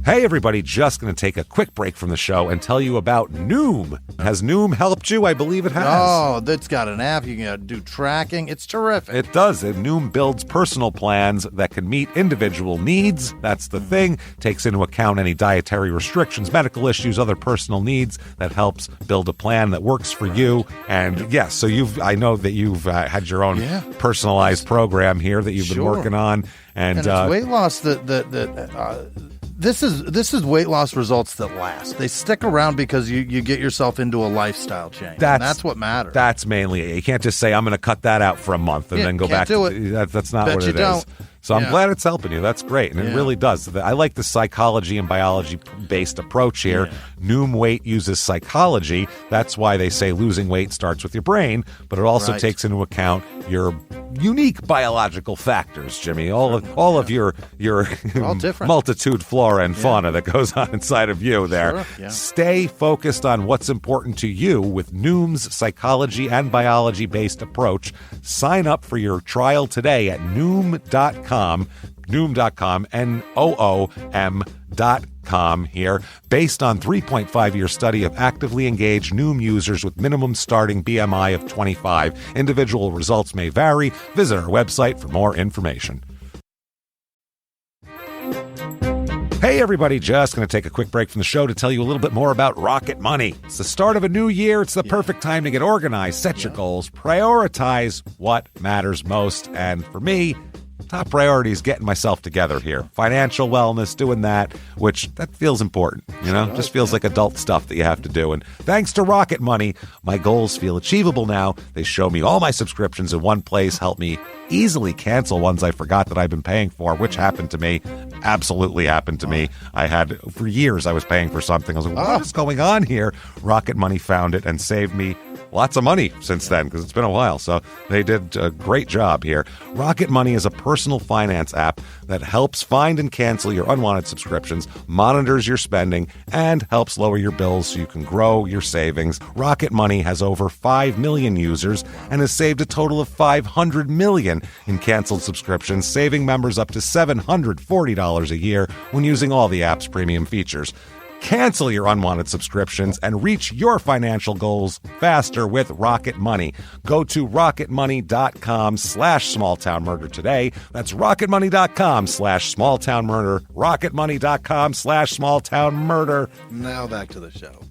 Hey everybody, just going to take a quick break from the show and tell you about Noom. Has Noom helped you? I believe it has. Oh, that's got an app. You can do tracking. It's terrific. It does. Noom builds personal plans that can meet individual needs. That's the thing. Takes into account any dietary restrictions, medical issues, other personal needs. That helps build a plan that works for you. And yes, so I know that you've had your own personalized program here that you've been working on. And it's weight loss This is weight loss results that last. They stick around because you get yourself into a lifestyle change. That's what matters. That's mainly it. You can't just say, I'm going to cut that out for a month and then go back to it. That's not what it is. So I'm glad it's helping you. That's great. And it really does. I like the psychology and biology-based approach here. Yeah. Noom Weight uses psychology. That's why they say losing weight starts with your brain, but it also takes into account your unique biological factors, Jimmy. All of your multitude flora and fauna that goes on inside of you there. Sure. Yeah. Stay focused on what's important to you with Noom's psychology and biology-based approach. Sign up for your trial today at Noom.com, Noom.com here, based on 3.5-year study of actively engaged Noom users with minimum starting BMI of 25. Individual results may vary. Visit our website for more information. Hey everybody, just going to take a quick break from the show to tell you a little bit more about Rocket Money. It's the start of a new year. It's the perfect time to get organized, set your goals, prioritize what matters most. And for me, top priority is getting myself together here. Financial wellness, doing that, which that feels important, just feels like adult stuff that you have to do. And thanks to Rocket Money, my goals feel achievable now. They show me all my subscriptions in one place, help me easily cancel ones I forgot that I've been paying for, which happened to me, absolutely happened to me. For years, I was paying for something. I was like, what is going on here? Rocket Money found it and saved me lots of money since then, because it's been a while. So they did a great job here. Rocket Money is a personal finance app that helps find and cancel your unwanted subscriptions, monitors your spending, and helps lower your bills so you can grow your savings. Rocket Money has over 5 million users and has saved a total of $500 million in canceled subscriptions, saving members up to $740 a year when using all the app's premium features. Cancel your unwanted subscriptions and reach your financial goals faster with Rocket Money. Go to rocketmoney.com/smalltownmurder today. That's rocketmoney.com/smalltownmurder. rocketmoney.com/smalltownmurder. Now back to the show.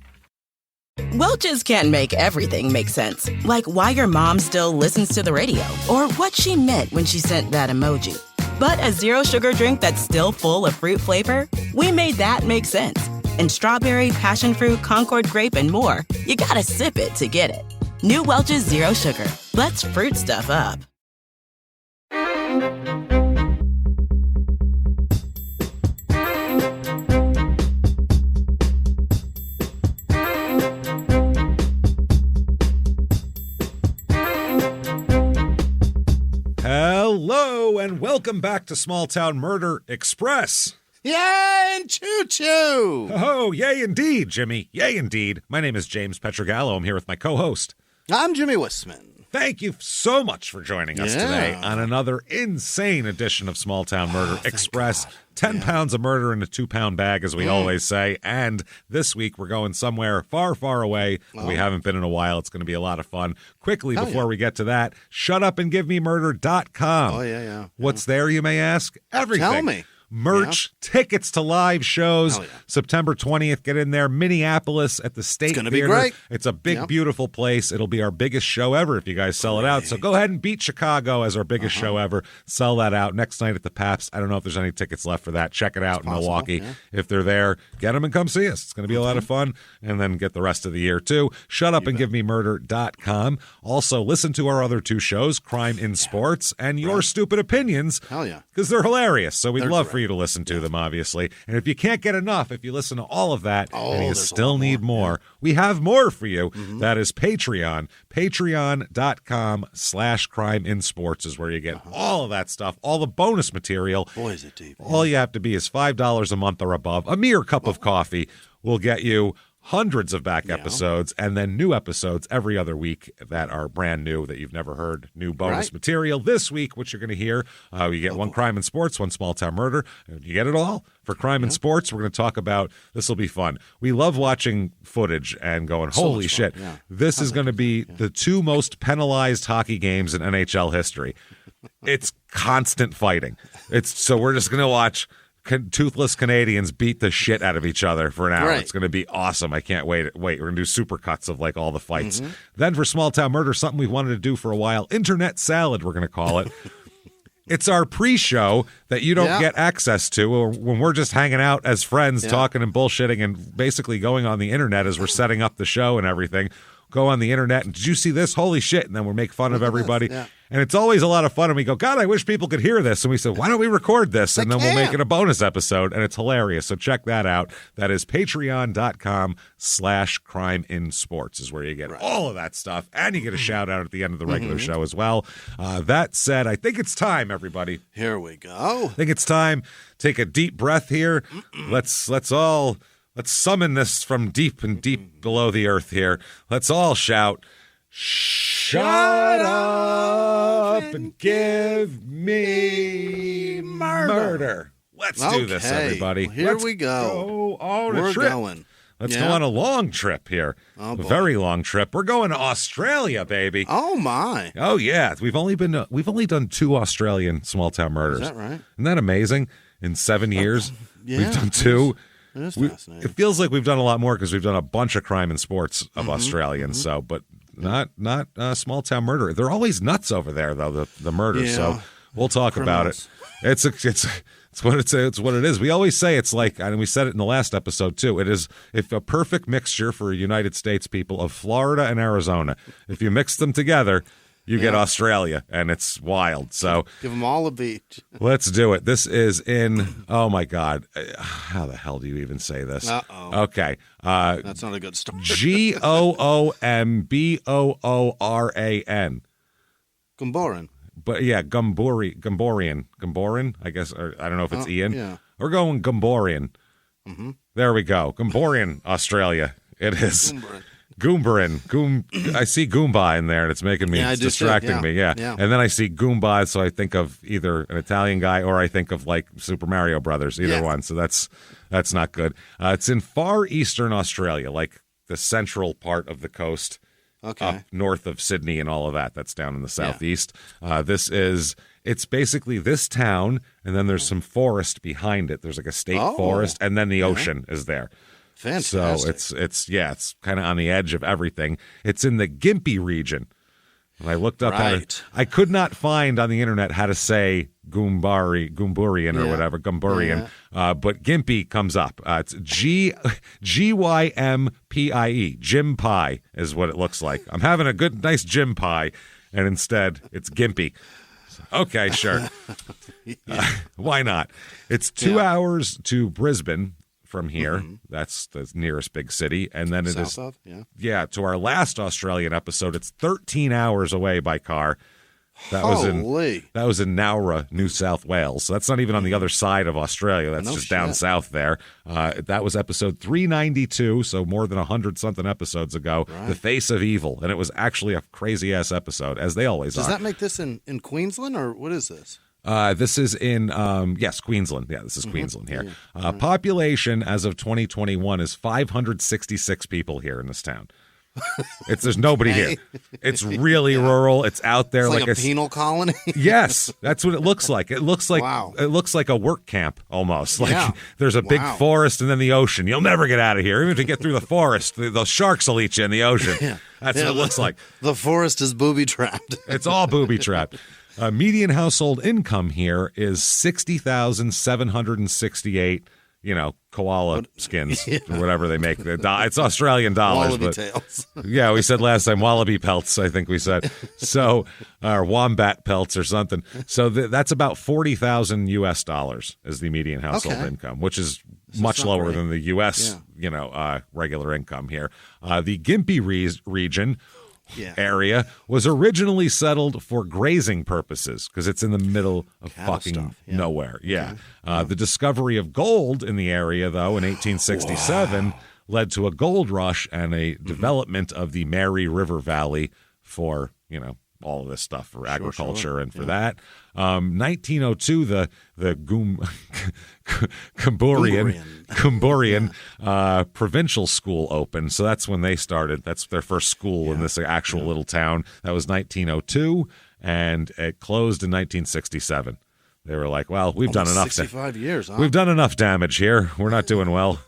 Welch's can't make everything make sense. Like why your mom still listens to the radio or what she meant when she sent that emoji. But a zero sugar drink that's still full of fruit flavor, we made that make sense. And strawberry, passion fruit, Concord grape, and more. You gotta sip it to get it. New Welch's Zero Sugar. Let's fruit stuff up. Hello, and welcome back to Small Town Murder Express. Yay and choo-choo! Oh, yay indeed, Jimmy. Yay indeed. My name is James Pietragallo. I'm here with my co-host. I'm Jimmie Whisman. Thank you so much for joining us today on another insane edition of Small Town Murder Express. God. 10 pounds of murder in a 2-pound bag, as we always say. And this week we're going somewhere far, far away. We haven't been in a while. It's going to be a lot of fun. Quickly, before we get to that, shutupandgivememurder.com. Oh, yeah. What's there, you may ask? Everything. Tell me. Merch, tickets to live shows, September 20th. Get in there. Minneapolis at the State Theater. It's going to be great. It's a big, beautiful place. It'll be our biggest show ever if you guys sell it out. So go ahead and beat Chicago as our biggest show ever. Sell that out. Next night at the Pabst. I don't know if there's any tickets left for that. Check it out in Milwaukee. Yeah. If they're there, get them and come see us. It's going to be a lot of fun. And then get the rest of the year, too. Shutupandgivememurder.com. Also, listen to our other 2 shows, Crime in Sports and Your Stupid Opinions. Hell yeah. Because they're hilarious. So we'd love for you to listen to them, obviously. And if you can't get enough, if you listen to all of that and you still need more, we have more for you. That is Patreon. Patreon.com/CrimeInSports is where you get all of that stuff, all the bonus material. Boy, is it deep. All you have to be is $5 a month or above. A mere cup of coffee will get you hundreds of back episodes, and then new episodes every other week that are brand new that you've never heard. New bonus material this week, which you're going to hear. You get one crime and sports, one small town murder. You get it all for crime and sports. We're going to talk about this. Will be fun. We love watching footage and going, holy shit, this is going to be the two most penalized hockey games in NHL history. It's constant fighting. So we're just going to watch toothless Canadians beat the shit out of each other for an hour. It's going to be awesome. I can't wait. We're going to do super cuts of like all the fights. Then for Small Town Murder, something we've wanted to do for a while, Internet Salad, we're going to call it. It's our pre-show that you don't get access to, or when we're just hanging out as friends, talking and bullshitting and basically going on the internet as we're setting up the show and everything. Go on the internet and did you see this? Holy shit. And then we'll make fun of everybody. And it's always a lot of fun. And we go, God, I wish people could hear this. And we said, why don't we record this? And then we'll make it a bonus episode. And it's hilarious. So check that out. That is patreon.com/crimeinsports is where you get all of that stuff. And you get a shout out at the end of the regular show as well. That said, I think it's time, everybody. Here we go. I think it's time. Take a deep breath here. Let's summon this from deep and deep below the earth here. Let's all shout, shut up and give me murder. Let's do this, everybody. Here we go. We're going. Let's go on a long trip here. A very long trip. We're going to Australia, baby. Oh, my. Oh, yeah. We've only done 2 Australian small town murders. Is that right? Isn't that amazing? In 7 years, we've done 2. It feels like we've done a lot more because we've done a bunch of crime and sports of Australians. So, but not small town murder. They're always nuts over there, though. The murders. So we'll talk about it. It's what it is. We always say it's like, and we said it in the last episode too. It is a perfect mixture for United States people of Florida and Arizona. If you mix them together, you get Australia, and it's wild. So give them all a beach. Let's do it. This is in, oh, my God. How the hell do you even say this? Uh-oh. Okay. That's not a good start. Goomboorian. Goomboorian. But, yeah, Goomboorian, I guess. Or, I don't know if it's Ian. Yeah. We're going Goomboorian. There we go. Goomboorian, Australia. It is. Goomboorian. I see Goomba in there, and it's making me, it's distracting me. Yeah. And then I see Goomba, so I think of either an Italian guy or I think of like Super Mario Brothers, either one. So that's not good. It's in far eastern Australia, like the central part of the coast, up north of Sydney and all of that. That's down in the southeast. It's basically this town, and then there's some forest behind it. There's like a state forest, and then the ocean is there. Fantastic. So it's kind of on the edge of everything. It's in the Gympie region. And I looked up at it. I could not find on the internet how to say Goomboorian or whatever, Goomboorian. But Gympie comes up. It's Gympie. Jim Pie is what it looks like. I'm having a nice Jim Pie, and instead it's Gympie. Okay, sure. Why not? It's 2 hours to Brisbane from here. That's the nearest big city. And then to our last Australian episode, it's 13 hours away by car. That was in Nowra, New South Wales. So that's not even on the other side of Australia. That's just down south there. That was episode 392, so more than 100-something episodes ago. The Face of Evil. And it was actually a crazy-ass episode, as they always are. Does that make this in Queensland, or what is this? This is in, Queensland. Yeah, this is Queensland here. Population as of 2021 is 566 people here in this town. There's nobody here. It's really rural. It's out there. It's like a penal colony. Yes, that's what it looks like. It looks like it looks like a work camp almost. Like there's a big forest and then the ocean. You'll never get out of here. Even if you get through the forest, the sharks will eat you in the ocean. That's what it looks like. The forest is booby-trapped. It's all booby-trapped. Median household income here is $60,768. Koala skins or whatever they make. It's Australian dollars. Wallaby tails. Yeah, we said last time wallaby pelts, I think we said. So, or wombat pelts or something. So that's about $40,000 US is the median household income, which is much lower than the US, regular income here. The Gympie region area was originally settled for grazing purposes because it's in the middle of fucking nowhere. The discovery of gold in the area, though, in 1867 led to a gold rush and a development of the Mary River Valley for, all of this stuff for agriculture and for that. 1902, the Goomboorian provincial school opened. So that's when they started. That's their first school in this actual little town. That was 1902, and it closed in 1967. They were like, well, we've done enough. 65 years, huh? We've done enough damage here. We're not doing well.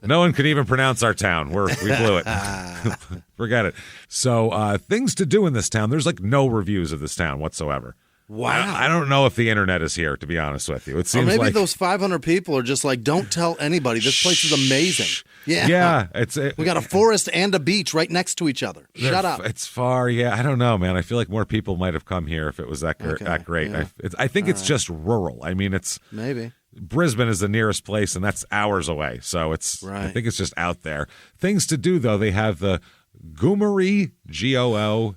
No one could even pronounce our town. We blew it. Forget it. So things to do in this town. There's like no reviews of this town whatsoever. Wow. I don't know if the internet is here, to be honest with you. It seems or maybe like those 500 people are just like, don't tell anybody. This place is amazing. Yeah. We got a forest and a beach right next to each other. Shut up. It's far. Yeah, I don't know, man. I feel like more people might have come here if it was that great. Yeah. I think it's just rural. I mean, it's maybe. Brisbane is the nearest place, and that's hours away. So it's. Right. I think it's just out there. Things to do, though. They have the Goomboori, Goomeri,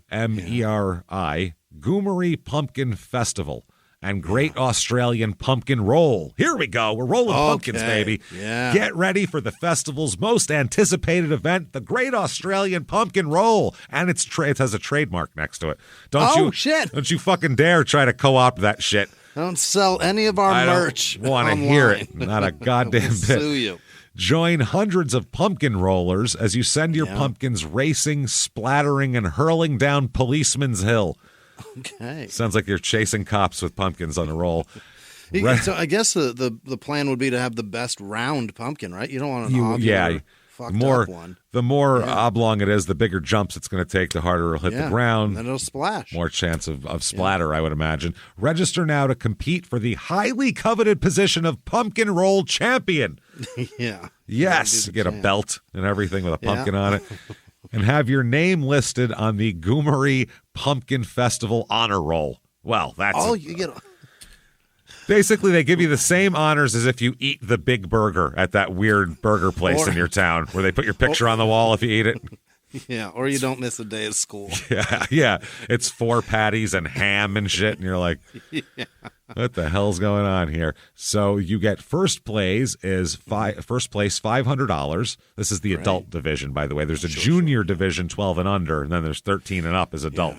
Goomboori Pumpkin Festival and Great Australian Pumpkin Roll. Here we go. We're rolling pumpkins, baby. Yeah. Get ready for the festival's most anticipated event, the Great Australian Pumpkin Roll. And it has a trademark next to it. Shit. Don't you fucking dare try to co-opt that shit. Don't sell any of our merch. I don't want to hear it. Not a goddamn bit. Sue you. Join hundreds of pumpkin rollers as you send your pumpkins racing, splattering, and hurling down Policeman's Hill. Okay. Sounds like you're chasing cops with pumpkins on a roll. So I guess the plan would be to have the best round pumpkin, right? You don't want an oblong, fucked up one. The more oblong it is, the bigger jumps it's going to take, the harder it'll hit the ground. And then it'll splash. More chance of splatter, I would imagine. Register now to compete for the highly coveted position of Pumpkin Roll Champion. Yeah. Yes. You get a belt and everything with a pumpkin on it. And have your name listed on the Goomboori Pumpkin Festival Honor Roll. Well, that's... you get... Basically, they give you the same honors as if you eat the big burger at that weird burger place in your town where they put your picture on the wall if you eat it. Yeah, or you don't miss a day of school. Yeah. It's 4 patties and ham and shit, and you're like, what the hell's going on here? So you get first place $500. This is the adult division, by the way. There's a junior division, 12 and under, and then there's 13 and up as adult.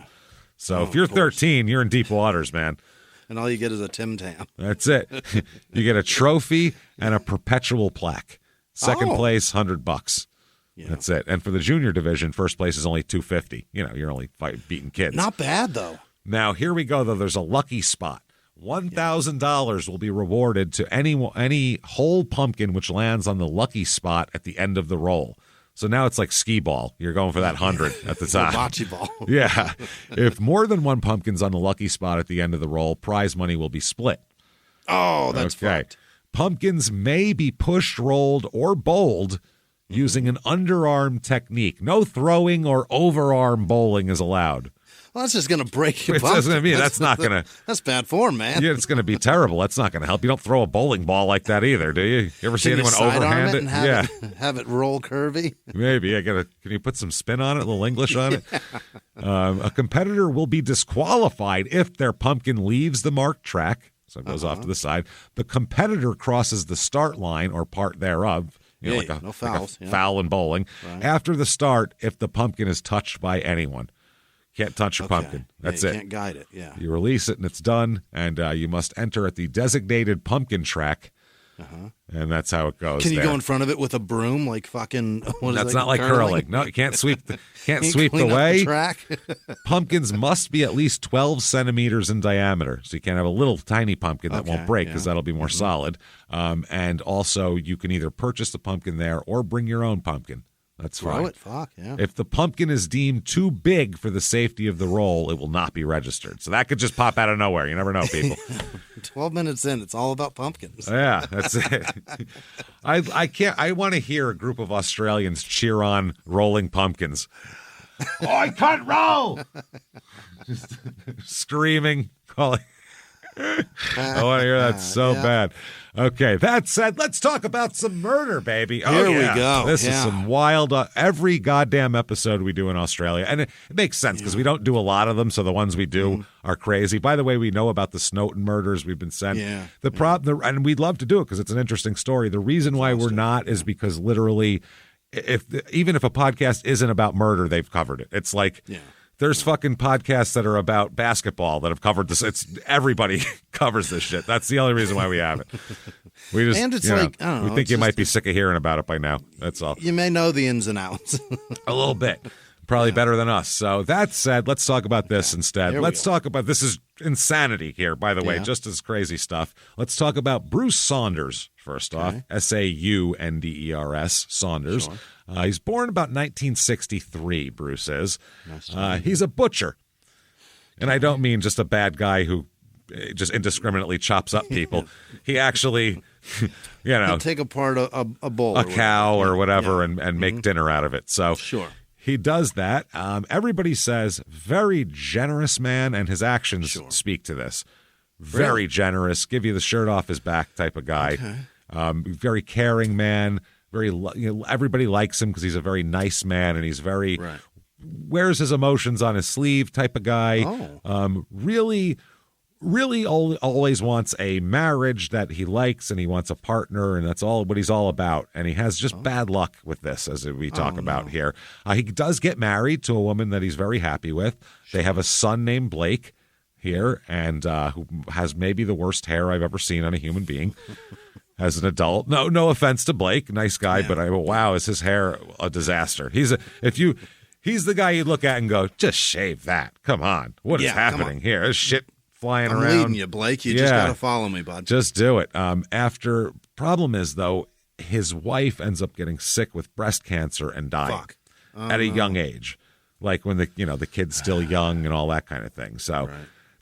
So if you're 13, you're in deep waters, man. And all you get is a Tim Tam. That's it. You get a trophy and a perpetual plaque. Second place, $100. Yeah. That's it. And for the junior division, first place is only $250. You're only beating kids. Not bad, though. Now, here we go, though. There's a lucky spot. $1,000 will be rewarded to any whole pumpkin which lands on the lucky spot at the end of the roll. So now it's like skee ball. You're going for that 100 at the top. Bocce ball. Yeah. If more than one pumpkin's on the lucky spot at the end of the roll, prize money will be split. Oh, that's fucked. Pumpkins may be pushed, rolled, or bowled using an underarm technique. No throwing or overarm bowling is allowed. Well, that's just going to break your pumpkin. That's not going to... That's bad form, man. Yeah, it's going to be terrible. That's not going to help. You don't throw a bowling ball like that either, do you? You ever see anyone overhand it? And have it roll curvy? Maybe. Can you put some spin on it, a little English on it? A competitor will be disqualified if their pumpkin leaves the marked track, so it goes off to the side. The competitor crosses the start line or part thereof. No fouls. Like a foul in bowling. Right. After the start, if the pumpkin is touched by anyone. Can't touch your pumpkin. That's it. You can't guide it, You release it and it's done, and you must enter at the designated pumpkin track, and that's how it goes. Can you go in front of it with a broom like fucking... That's not like curling. No, you can't sweep the way. The track? Pumpkins must be at least 12 centimeters in diameter, so you can't have a little tiny pumpkin that won't break because that'll be more solid. And also, you can either purchase the pumpkin there or bring your own pumpkin. That's fine. Throw it, fuck, yeah. If the pumpkin is deemed too big for the safety of the roll, it will not be registered. So that could just pop out of nowhere. You never know, people. 12 minutes in, it's all about pumpkins. Yeah, that's it. I want to hear a group of Australians cheer on rolling pumpkins. I can't roll! Just screaming, calling. I want to hear that so bad. Okay, that said, let's talk about some murder, baby. Here we go. This is some wild, every goddamn episode we do in Australia. And it makes sense because we don't do a lot of them, so the ones we do are crazy. By the way, we know about the Snowden murders we've been sent. Yeah. And we'd love to do it because it's an interesting story. The reason why we're not is because literally even if a podcast isn't about murder, they've covered it. It's like there's fucking podcasts that are about basketball that have covered this. It's everybody covers this shit. That's the only reason why we have it. We just and it's like I don't know, we think you might be sick of hearing about it by now. That's all. You may know the ins and outs a little bit. Probably better than us. So that said, let's talk about this instead. Let's talk about this is insanity here, by the way, just as crazy stuff. Let's talk about Bruce Saunders first off. Saunders, Saunders. Sure. He's born about 1963. Bruce is. He's a butcher, and I don't mean just a bad guy who just indiscriminately chops up people. He actually, he'd take apart a bull, a cow, or whatever, and make dinner out of it. So sure. He does that. Everybody says very generous man, and his actions speak to this. Very generous, give you the shirt off his back type of guy. Very caring man. Very, everybody likes him because he's a very nice man, and he's very wears his emotions on his sleeve type of guy. Really always wants a marriage that he likes, and he wants a partner, and that's all what he's all about. And he has just bad luck with this, as we talk about here. He does get married to a woman that he's very happy with. They have a son named Blake here, and who has maybe the worst hair I've ever seen on a human being as an adult. No offense to Blake, nice guy, but wow, is his hair a disaster? He's the guy you look at and go, just shave that. Come on, what is happening here? This shit flying around. I'm leading you, Blake. You just got to follow me, bud. Just do it. Problem is, though, his wife ends up getting sick with breast cancer and dying at a young age, like when the kid's still young and all that kind of thing. So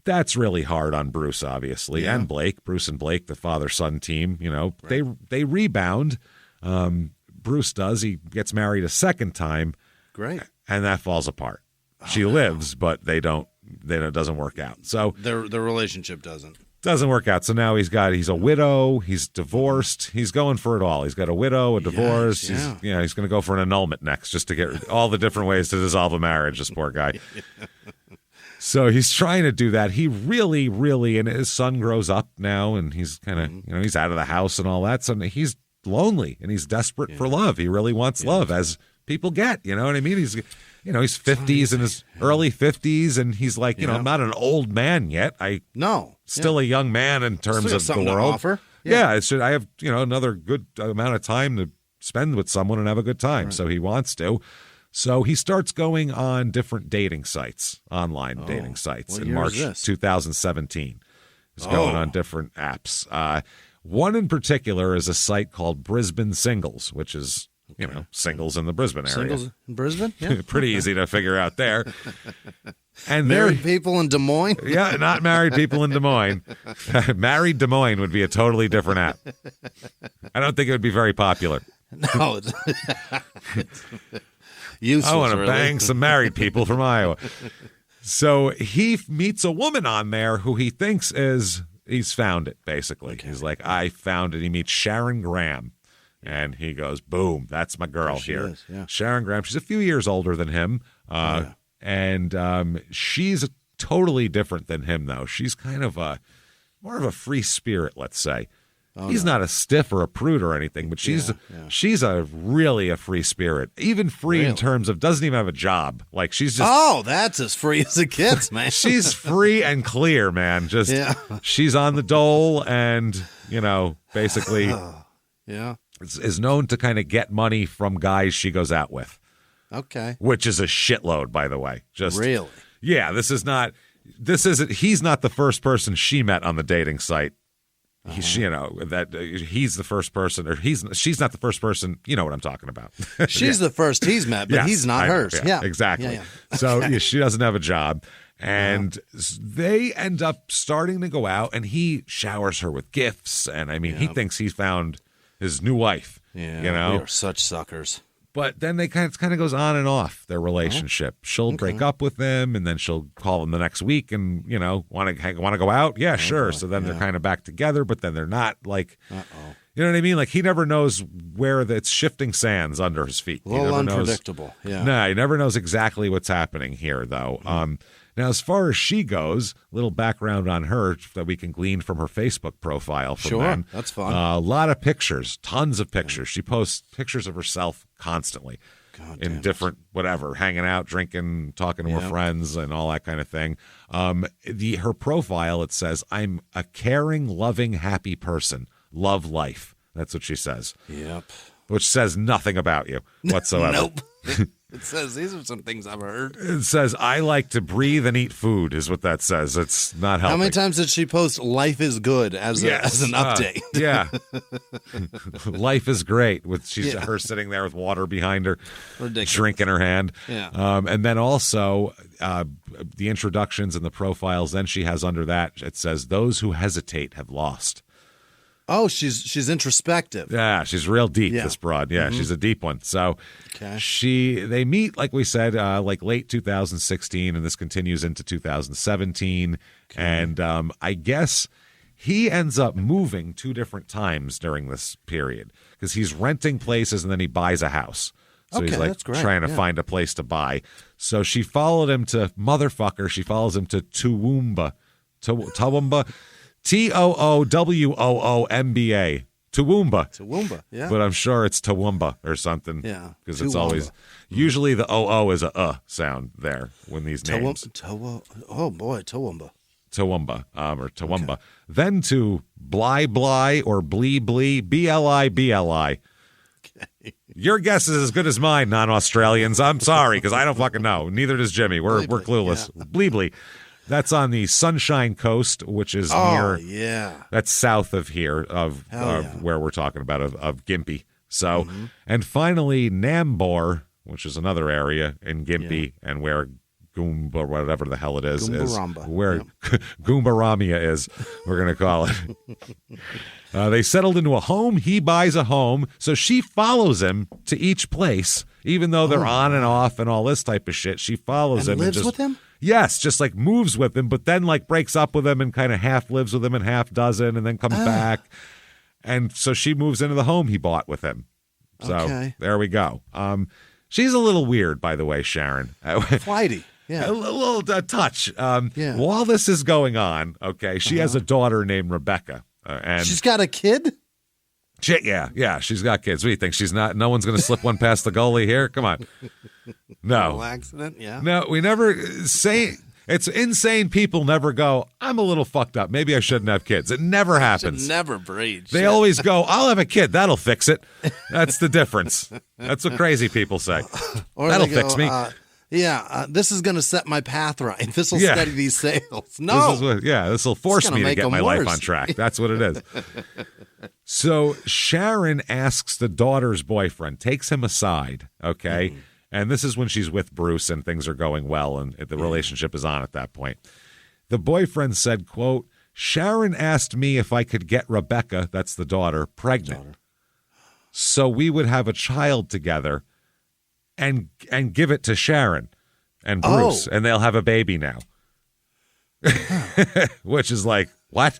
that's really hard on Bruce, obviously, and Blake. Bruce and Blake, the father-son team. They rebound. Bruce does. He gets married a second time. Great, and that falls apart. She lives, but they don't. Then it doesn't work out. So their relationship doesn't work out. So now he's a widow. He's divorced. He's going for it all. He's got a widow, a divorce. He's going to go for an annulment next, just to get all the different ways to dissolve a marriage. This poor guy. So he's trying to do that. He really, and his son grows up now, and he's kind of he's out of the house and all that. So he's lonely and he's desperate for love. He really wants love, as people get. You know what I mean? He's 50s, in his early 50s, and he's like, I'm not an old man yet. Still a young man in terms of the world. To offer. I have, another good amount of time to spend with someone and have a good time. So he wants to. So he starts going on different dating sites, online dating sites in March 2017. He's going on different apps. One in particular is a site called Brisbane Singles, which is singles in the Brisbane area. Singles in Brisbane? Yeah. Pretty easy to figure out there. And married people in Des Moines? Yeah, not married people in Des Moines. Married Des Moines would be a totally different app. I don't think it would be very popular. No. It's useless, I want to bang some married people from Iowa. So he meets a woman on there who he thinks he's found it, basically. Okay. He's like, I found it. He meets Sharon Graham. And he goes, boom, that's my girl here. Sharon Graham. She's a few years older than him. And she's totally different than him, though. She's kind of more of a free spirit, let's say. He's not a stiff or a prude or anything, but she's really a free spirit. Even free in terms of doesn't even have a job. Like she's just that's as free as it gets, man. She's free and clear, man. Just she's on the dole, and basically is known to kind of get money from guys she goes out with. Okay. Which is a shitload, by the way. Just really? Yeah, he's not the first person she met on the dating site. He's the first person, or she's not the first person. You know what I'm talking about. She's the first he's met, but he's not hers. Yeah, exactly. So she doesn't have a job, and they end up starting to go out, and he showers her with gifts, and he thinks he's found his new wife. Yeah, we are such suckers. But then they kind of goes on and off their relationship. She'll break up with him, and then she'll call him the next week, and want to go out. Yeah, sure. So then they're kind of back together, but then they're not. Like, you know what I mean? Like he never knows where it's shifting sands under his feet. A little unpredictable. No, he never knows exactly what's happening here, though. Now, as far as she goes, little background on her that we can glean from her Facebook profile. From sure, that's fun. A lot of pictures, tons of pictures. She posts pictures of herself constantly in different whatever, hanging out, drinking, talking to her friends, and all that kind of thing. Her profile, it says, "I'm a caring, loving, happy person. Love life." That's what she says. Yep. Which says nothing about you whatsoever. Nope. It says, these are some things I've heard. It says, "I like to breathe and eat food," is what that says. It's not helping. How many times did she post "life is good" as an update? Yeah. Life is great. With her sitting there with water behind her, drink in her hand. Yeah. And then also the introductions and the profiles, then she has under that, it says, "Those who hesitate have lost." Oh, she's introspective. Yeah, she's real deep, this broad. Yeah, she's a deep one. So they meet, like we said, like late 2016, and this continues into 2017. Okay. And I guess he ends up moving 2 different times during this period because he's renting places and then he buys a house. So he's like trying to find a place to buy. So she followed him to She follows him to Toowoomba. Toowoomba. Toowomba. Toowoomba, yeah. But I'm sure it's Toowoomba or something. Yeah. Because it's always, usually the OO is a sound there when these names. Oh, boy, Toowoomba. Toowoomba, or Toowoomba. Okay. Then to Bly or Blee, BLI. Okay. Your guess is as good as mine, non-Australians. I'm sorry, because I don't fucking know. Neither does Jimmie. We're clueless. Yeah. Blee. That's on the Sunshine Coast, which is near. Yeah. That's south of here, of where we're talking about, of Gympie. So, and finally, Nambour, which is another area in Gympie, and where Goomba, whatever the hell it is where Goomboramia is, we're going to call it. They settled into a home. He buys a home. So she follows him to each place, even though they're on and off and all this type of shit. She follows him. Lives with him? Yes, just like moves with him, but then like breaks up with him and kind of half lives with him and half doesn't, and then comes back. And so she moves into the home he bought with him. So there we go. She's a little weird, by the way, Sharon. Flighty. Yeah. A little touch. While this is going on, she has a daughter named Rebecca. And she's got a kid? Yeah, she's got kids. What do you think? She's not. No one's going to slip one past the goalie here. Come on. No. Little accident. Yeah. No, we never say. It's insane. People never go, "I'm a little fucked up. Maybe I shouldn't have kids." It never happens. Never breed. They always go, "I'll have a kid. That'll fix it." That's the difference. That's what crazy people say. Or that'll fix me. This is going to set my path right. This will steady these sales. No. This will force me to get my life on track. That's what it is. So Sharon asks the daughter's boyfriend, takes him aside, and this is when she's with Bruce and things are going well and the relationship is on at that point. The boyfriend said, quote, "Sharon asked me if I could get Rebecca," that's the daughter, "pregnant. So we would have a child together and give it to Sharon and Bruce, and they'll have a baby now." Which is like, what?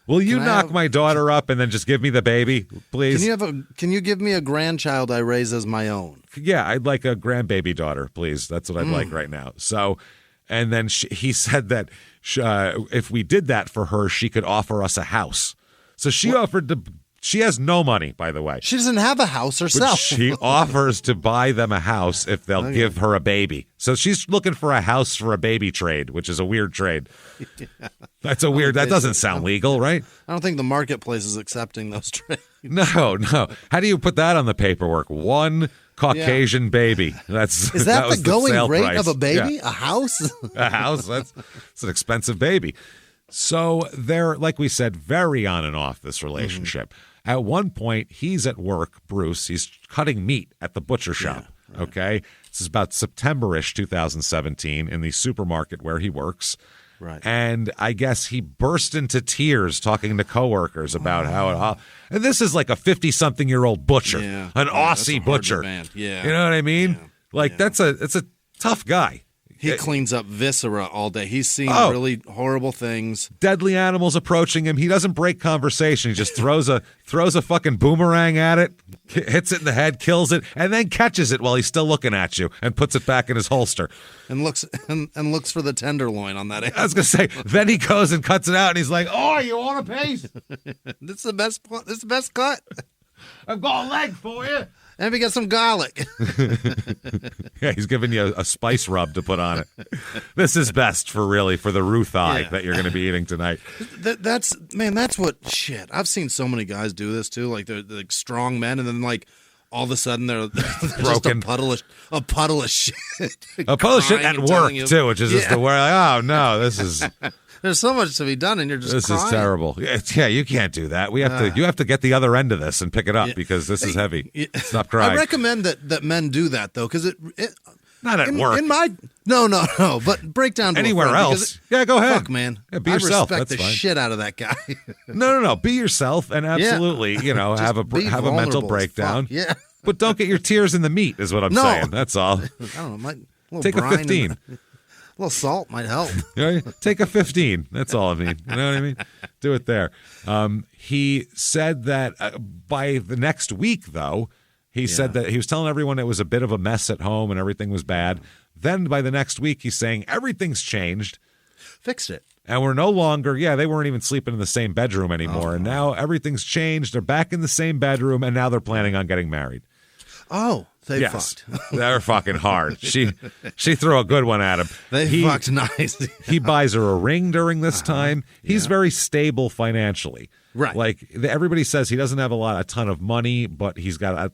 Will you knock my daughter up and then just give me the baby, please? Can you give me a grandchild I raise as my own? Yeah, I'd like a grandbaby daughter, please. That's what I'd like right now. So, and then he said that if we did that for her, she could offer us a house. So she offered to. She has no money, by the way. She doesn't have a house herself. But she offers to buy them a house if they'll give her a baby. So she's looking for a house for a baby trade, which is a weird trade. Yeah. That's a weird. That doesn't sound legal, right? I don't think the marketplace is accepting those trades. No. How do you put that on the paperwork? One Caucasian baby. Is that the going rate of a baby? Yeah. A house? A house? That's an expensive baby. So they're, like we said, very on and off this relationship. At one point, he's at work, Bruce. He's cutting meat at the butcher shop, okay? This is about September-ish 2017 in the supermarket where he works. Right. And I guess he burst into tears talking to coworkers about how and this is like a 50-something-year-old butcher, an Aussie butcher. Yeah. You know what I mean? Yeah. Like, it's a tough guy. He cleans up viscera all day. He's seen really horrible things. Deadly animals approaching him. He doesn't break conversation. He just throws a fucking boomerang at it, hits it in the head, kills it, and then catches it while he's still looking at you and puts it back in his holster. And looks for the tenderloin on that animal. I was gonna say. Then he goes and cuts it out, and he's like, "Oh, you want a piece? This is the best cut. I've got a leg for you." And we got some garlic. Yeah, he's giving you a spice rub to put on it. This is best for the Roo thigh that you're going to be eating tonight. That's what shit. I've seen so many guys do this too. Like they're like strong men, and then like all of a sudden they're just a puddle of shit. A puddle of shit at work too, which is just the word. Like, oh no, this is. There's so much to be done, and you're just crying. Is terrible. Yeah, you can't do that. You have to get the other end of this and pick it up because this is heavy. Stop crying. I recommend that men do that though, because it not at work. No. But break down to anywhere else. Yeah, go ahead. Fuck, man. Yeah, be yourself. I respect That's the fine. shit out of that guy. No. Be yourself and absolutely, have a mental breakdown. Fuck, yeah. But don't get your tears in the meat. Is what I'm saying. That's all. I don't know. Take a 15. A little salt might help. Take a 15. That's all I mean. You know what I mean? Do it there. He said that by the next week, though, he said that he was telling everyone it was a bit of a mess at home and everything was bad. Then by the next week, he's saying everything's changed. Fixed it. And we're no longer, they weren't even sleeping in the same bedroom anymore. And now everything's changed. They're back in the same bedroom, and now they're planning on getting married. Oh, they fucked. They're fucking hard. She threw a good one at him. They fucked nice. He buys her a ring during this time. He's very stable financially. Right. Like everybody says, he doesn't have a ton of money, but he's got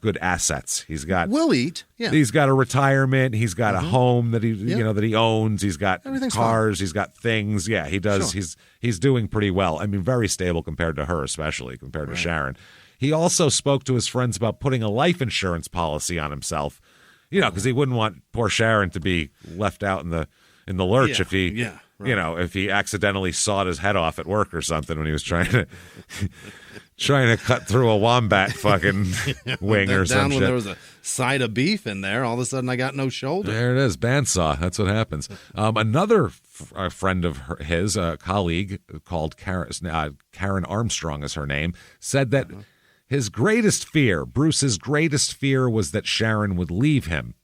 good assets. Will eat. Yeah. He's got a retirement. He's got a home that he owns. He's got cars. Fine. He's got things. Yeah, he does. Sure. He's doing pretty well. I mean, very stable compared to her, especially compared to Sharon. He also spoke to his friends about putting a life insurance policy on himself, because he wouldn't want poor Sharon to be left out in the lurch if he, if he accidentally sawed his head off at work or something when he was trying to cut through a wombat fucking wing or some shit. When there was a side of beef in there, all of a sudden I got no shoulder. There it is, bandsaw. That's what happens. Another friend of his, a colleague called Karen Armstrong is her name, said that his greatest fear, Bruce's greatest fear, was that Sharon would leave him.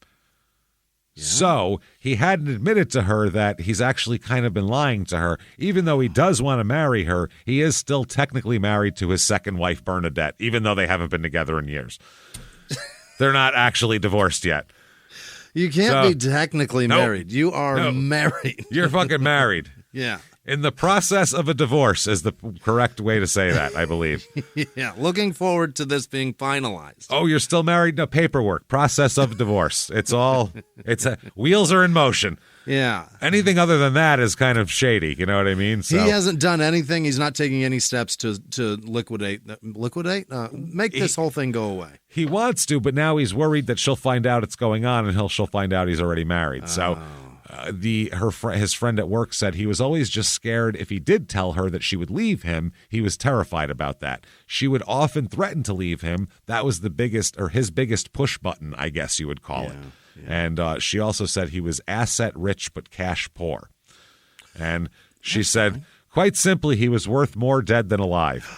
Yeah. So he hadn't admitted to her that he's actually kind of been lying to her. Even though he does want to marry her, he is still technically married to his second wife, Bernadette, even though they haven't been together in years. They're not actually divorced yet. You can't be technically married. You are married. You're fucking married. Yeah. In the process of a divorce is the correct way to say that, I believe. Yeah, looking forward to this being finalized. Oh, you're still married? No, paperwork. Process of divorce. Wheels are in motion. Yeah. Anything other than that is kind of shady, you know what I mean? So, he hasn't done anything. He's not taking any steps to make this whole thing go away. He wants to, but now he's worried that she'll find out it's going on and she'll find out he's already married. So his friend at work said he was always just scared if he did tell her that she would leave him. He was terrified about that. She would often threaten to leave him. That was his biggest push button, I guess you would call it. Yeah. And she also said he was asset rich but cash poor. And she said, quite simply, he was worth more dead than alive.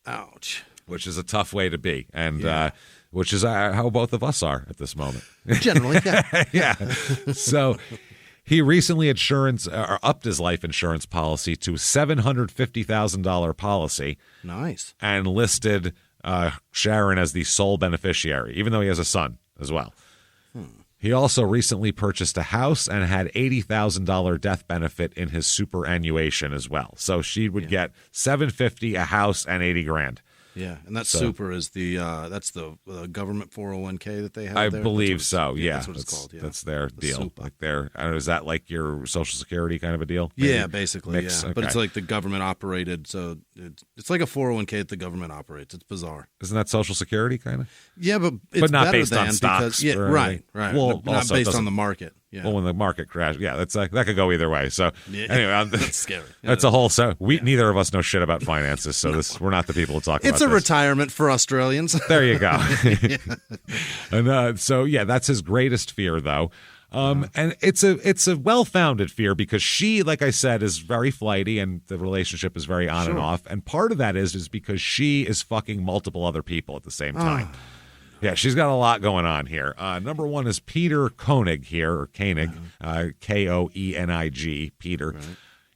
Ouch. Which is a tough way to be. And which is how both of us are at this moment. Generally, yeah. Yeah. So he recently upped his life insurance policy to $750,000 policy. Nice. And listed Sharon as the sole beneficiary, even though he has a son as well. He also recently purchased a house and had $80,000 death benefit in his superannuation as well. So she would get $750,000, a house, and $80,000. Yeah, and super is that's the government 401k that they have. I believe so. Yeah, that's what it's called. Yeah, that's their deal. Like is that like your Social Security kind of a deal? Maybe? Yeah, basically. Yeah, okay. But it's like the government operated, so it's like a 401k that the government operates. It's bizarre. Isn't that Social Security kind of? Yeah, but it's not better based on stocks. Right. Well, not based on the market. Yeah. Well, when the market crashed, that could go either way. So anyway, that's scary. That's a whole. So neither of us know shit about finances, so we're not the people to talk about. It's a retirement for Australians. There you go. And that's his greatest fear, though. And it's a well-founded fear because she, like I said, is very flighty and the relationship is very on and off. And part of that is because she is fucking multiple other people at the same time. Yeah, she's got a lot going on here. Number one is Peter Koenig here, or Koenig, Koenig, Peter. Right.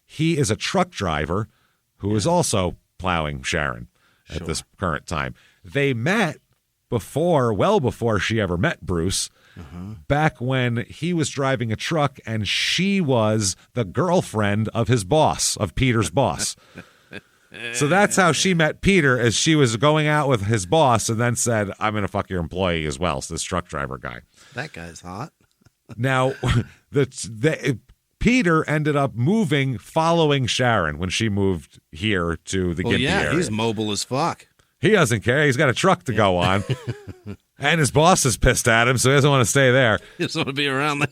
He is a truck driver who is also plowing Sharon at this current time. They met well before she ever met Bruce, back when he was driving a truck and she was the girlfriend of his boss, of Peter's boss. So that's how she met Peter, as she was going out with his boss and then said, I'm going to fuck your employee as well, so this truck driver guy. That guy's hot. Now, Peter ended up following Sharon when she moved here to the Gimpy area. He's mobile as fuck. He doesn't care. He's got a truck to go on. And his boss is pissed at him, so he doesn't want to stay there. He doesn't want to be around there.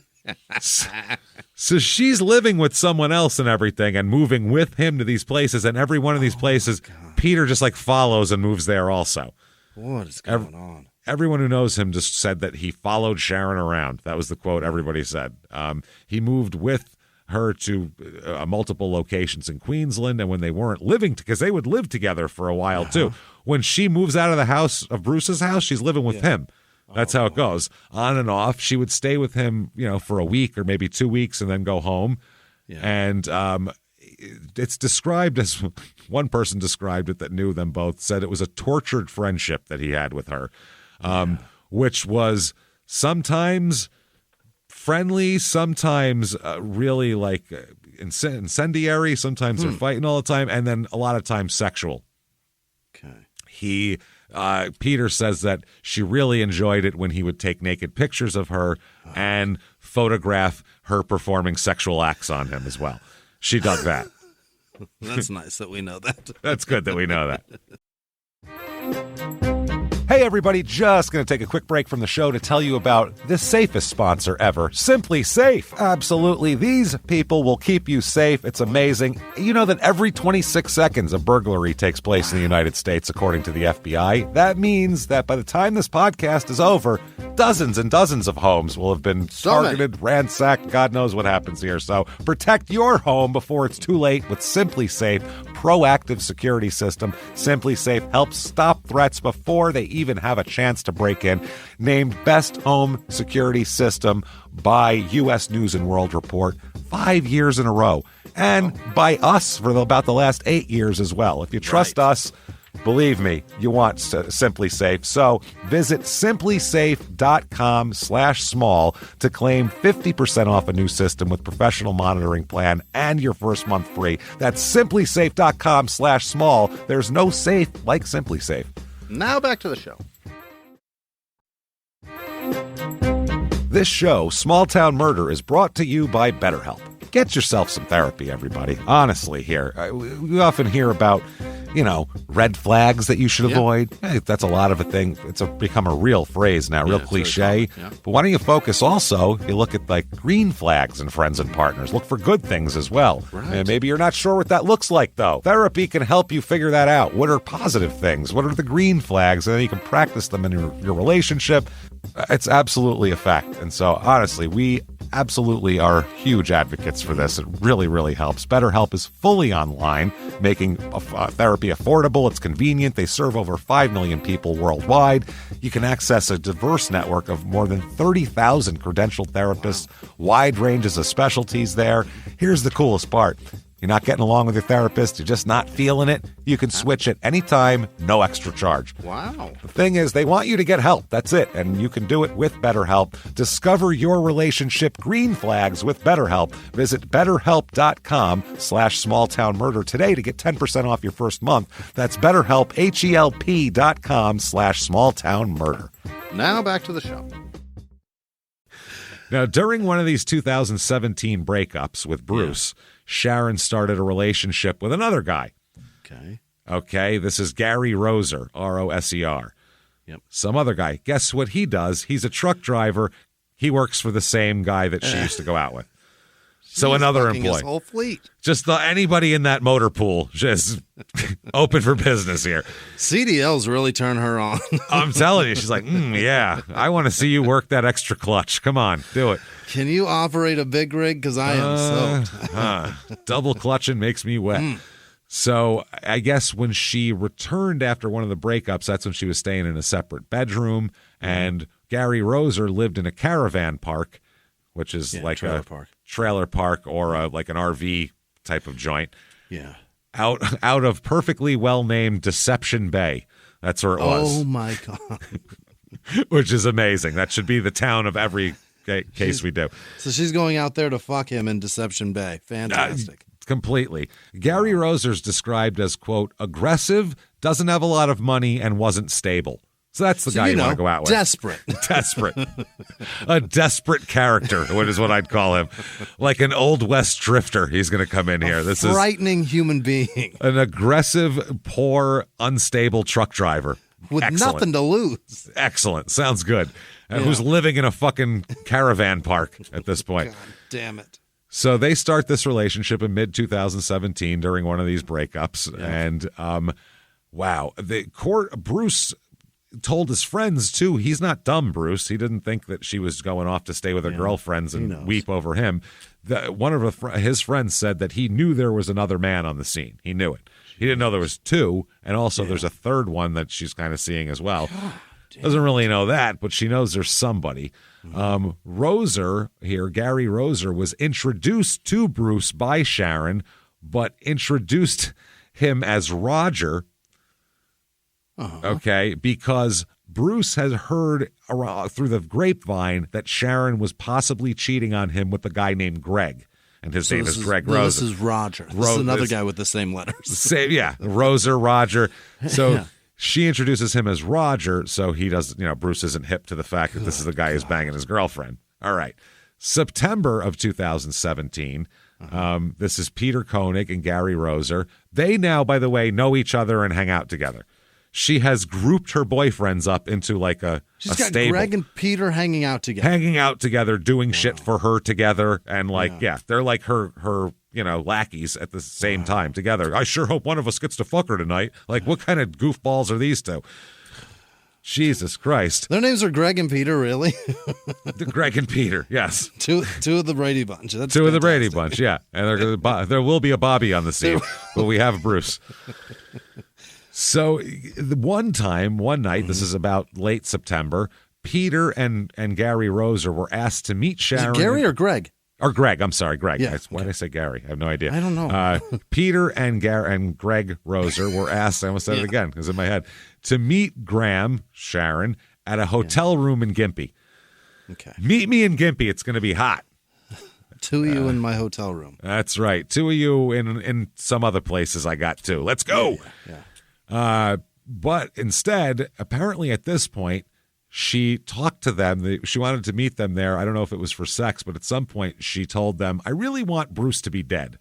So she's living with someone else and everything and moving with him to these places, and every one of these places, Peter just like follows and moves there also. What is going on? Everyone who knows him just said that he followed Sharon around. That was the quote everybody said. He moved with her to multiple locations in Queensland, and when they weren't living, because they would live together for a while too. When she moves out of the house of Bruce's house, she's living with him. That's how it goes. On and off. She would stay with him, for a week or maybe 2 weeks and then go home. Yeah. And it's described as, one person described it that knew them both, said it was a tortured friendship that he had with her, which was sometimes friendly, sometimes really like incendiary, sometimes they're fighting all the time, and then a lot of times sexual. Okay. Peter says that she really enjoyed it when he would take naked pictures of her and photograph her performing sexual acts on him as well. She dug that. That's nice that we know that. That's good that we know that. Hey, everybody, just going to take a quick break from the show to tell you about the safest sponsor ever, Simply Safe. Absolutely. These people will keep you safe. It's amazing. You know that every 26 seconds a burglary takes place in the United States, according to the FBI. That means that by the time this podcast is over, dozens and dozens of homes will have been targeted, ransacked. God knows what happens here. So protect your home before it's too late with Simply Safe proactive security system. Simply Safe helps stop threats before they even have a chance to break in. Named Best Home Security System by U.S. News and World Report 5 years in a row. And by us for about the last 8 years as well. If you trust us, believe me, you want Simply Safe. So visit simplysafe.com/small to claim 50% off a new system with professional monitoring plan and your first month free. That's simplysafe.com/small. There's no safe like Simply Safe. Now back to the show. This show, Small Town Murder, is brought to you by BetterHelp. Get yourself some therapy, everybody. Honestly, here. We often hear about, red flags that you should avoid. Hey, that's a lot of a thing. It's become a real phrase now, real cliche. But why don't you focus also, you look at like green flags in friends and partners. Look for good things as well. Right. And maybe you're not sure what that looks like, though. Therapy can help you figure that out. What are positive things? What are the green flags? And then you can practice them in your relationship. It's absolutely a fact. And so, honestly, we absolutely are huge advocates for this. It really, really helps. BetterHelp is fully online, making therapy affordable. It's convenient. They serve over 5 million people worldwide. You can access a diverse network of more than 30,000 credentialed therapists, wide ranges of specialties there. Here's the coolest part. You're not getting along with your therapist, you're just not feeling it, you can switch at any time, no extra charge. Wow. The thing is, they want you to get help. That's it. And you can do it with BetterHelp. Discover your relationship green flags with BetterHelp. Visit BetterHelp.com/smalltownmurder today to get 10% off your first month. That's BetterHelp, HELP.com/smalltownmurder. Now back to the show. Now, during one of these 2017 breakups with Bruce, Sharon started a relationship with another guy. Okay, this is Gary Roser, R-O-S-E-R. Yep. Some other guy. Guess what he does? He's a truck driver. He works for the same guy that she used to go out with. So another fucking employee. His whole fleet. Just anybody in that motor pool, just open for business here. CDLs really turn her on. I'm telling you, she's like, yeah, I want to see you work that extra clutch. Come on, do it. Can you operate a big rig? Because I am soaked. Double clutching makes me wet. So I guess when she returned after one of the breakups, that's when she was staying in a separate bedroom. And Gary Roser lived in a caravan park, which is like trailer park or like an RV type of joint. Yeah. Out of perfectly well-named Deception Bay. That's where it was. Oh, my God. Which is amazing. That should be the town of every case we do. So she's going out there to fuck him in Deception Bay. Fantastic. Completely. Gary Roser's described as, quote, aggressive, doesn't have a lot of money, and wasn't stable. So that's the guy you want to go out with. Desperate. Desperate. A desperate character, what is what I'd call him. Like an Old West drifter, he's going to come in here. This frightening human being. An aggressive, poor, unstable truck driver. With nothing to lose. Excellent. Sounds good. Who's living in a fucking caravan park at this point. God damn it. So they start this relationship in mid-2017 during one of these breakups. Yeah. And, wow. Bruce told his friends, too, he's not dumb, Bruce. He didn't think that she was going off to stay with her girlfriends and weep over him. One of his friends said that he knew there was another man on the scene. He knew it. He didn't know there was two, and also there's a third one that she's kind of seeing as well. Doesn't really know that, but she knows there's somebody. Roser here, Gary Roser, was introduced to Bruce by Sharon, but introduced him as Roger, okay, because Bruce has heard through the grapevine that Sharon was possibly cheating on him with a guy named Greg. And his name is Greg Roser. This is Roger. This is another guy with the same letters. Roser, Roger. So she introduces him as Roger, so he does, Bruce isn't hip to the fact that this is the guy who's banging his girlfriend. All right. September of 2017, this is Peter Koenig and Gary Roser. They now, by the way, know each other and hang out together. She has grouped her boyfriends up into like a stable. She's got Greg and Peter hanging out together, doing shit for her together. And they're like her lackeys at the same time together. I sure hope one of us gets to fuck her tonight. Like, what kind of goofballs are these two? Jesus Christ. Their names are Greg and Peter, really? Greg and Peter, yes. Two of the Brady Bunch. That's two fantastic. Of the Brady Bunch, yeah. And there will be a Bobby on the scene, but we have Bruce. So one night, this is about late September, Peter and Gary Roser were asked to meet Sharon. Is it Gary or Greg? Or Greg, I'm sorry, Greg. Yeah, why did I say Gary? I have no idea. I don't know. Peter and Greg Roser were asked, I almost said it again because in my head, to meet Sharon, at a hotel room in Gympie. Okay. Meet me in Gympie. It's going to be hot. Two of you in my hotel room. That's right. Two of you in some other places I got to. Let's go. Yeah. But instead, apparently at this point, she talked to them. She wanted to meet them there. I don't know if it was for sex, but at some point she told them, I really want Bruce to be dead.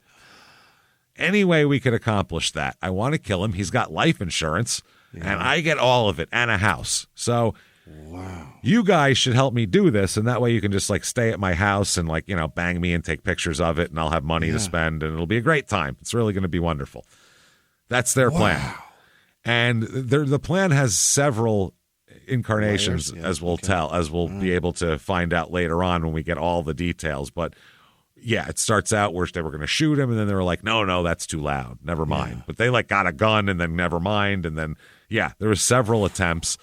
Any way we could accomplish that. I want to kill him. He's got life insurance, and I get all of it and a house. So you guys should help me do this, and that way you can just stay at my house and bang me and take pictures of it, and I'll have money to spend, and it'll be a great time. It's really going to be wonderful. That's their plan. And the plan has several incarnations, as we'll be able to find out later on when we get all the details. But it starts out where they were going to shoot him, and then they were like, no, that's too loud. Never mind. But they got a gun, and then never mind. And then, there were several attempts.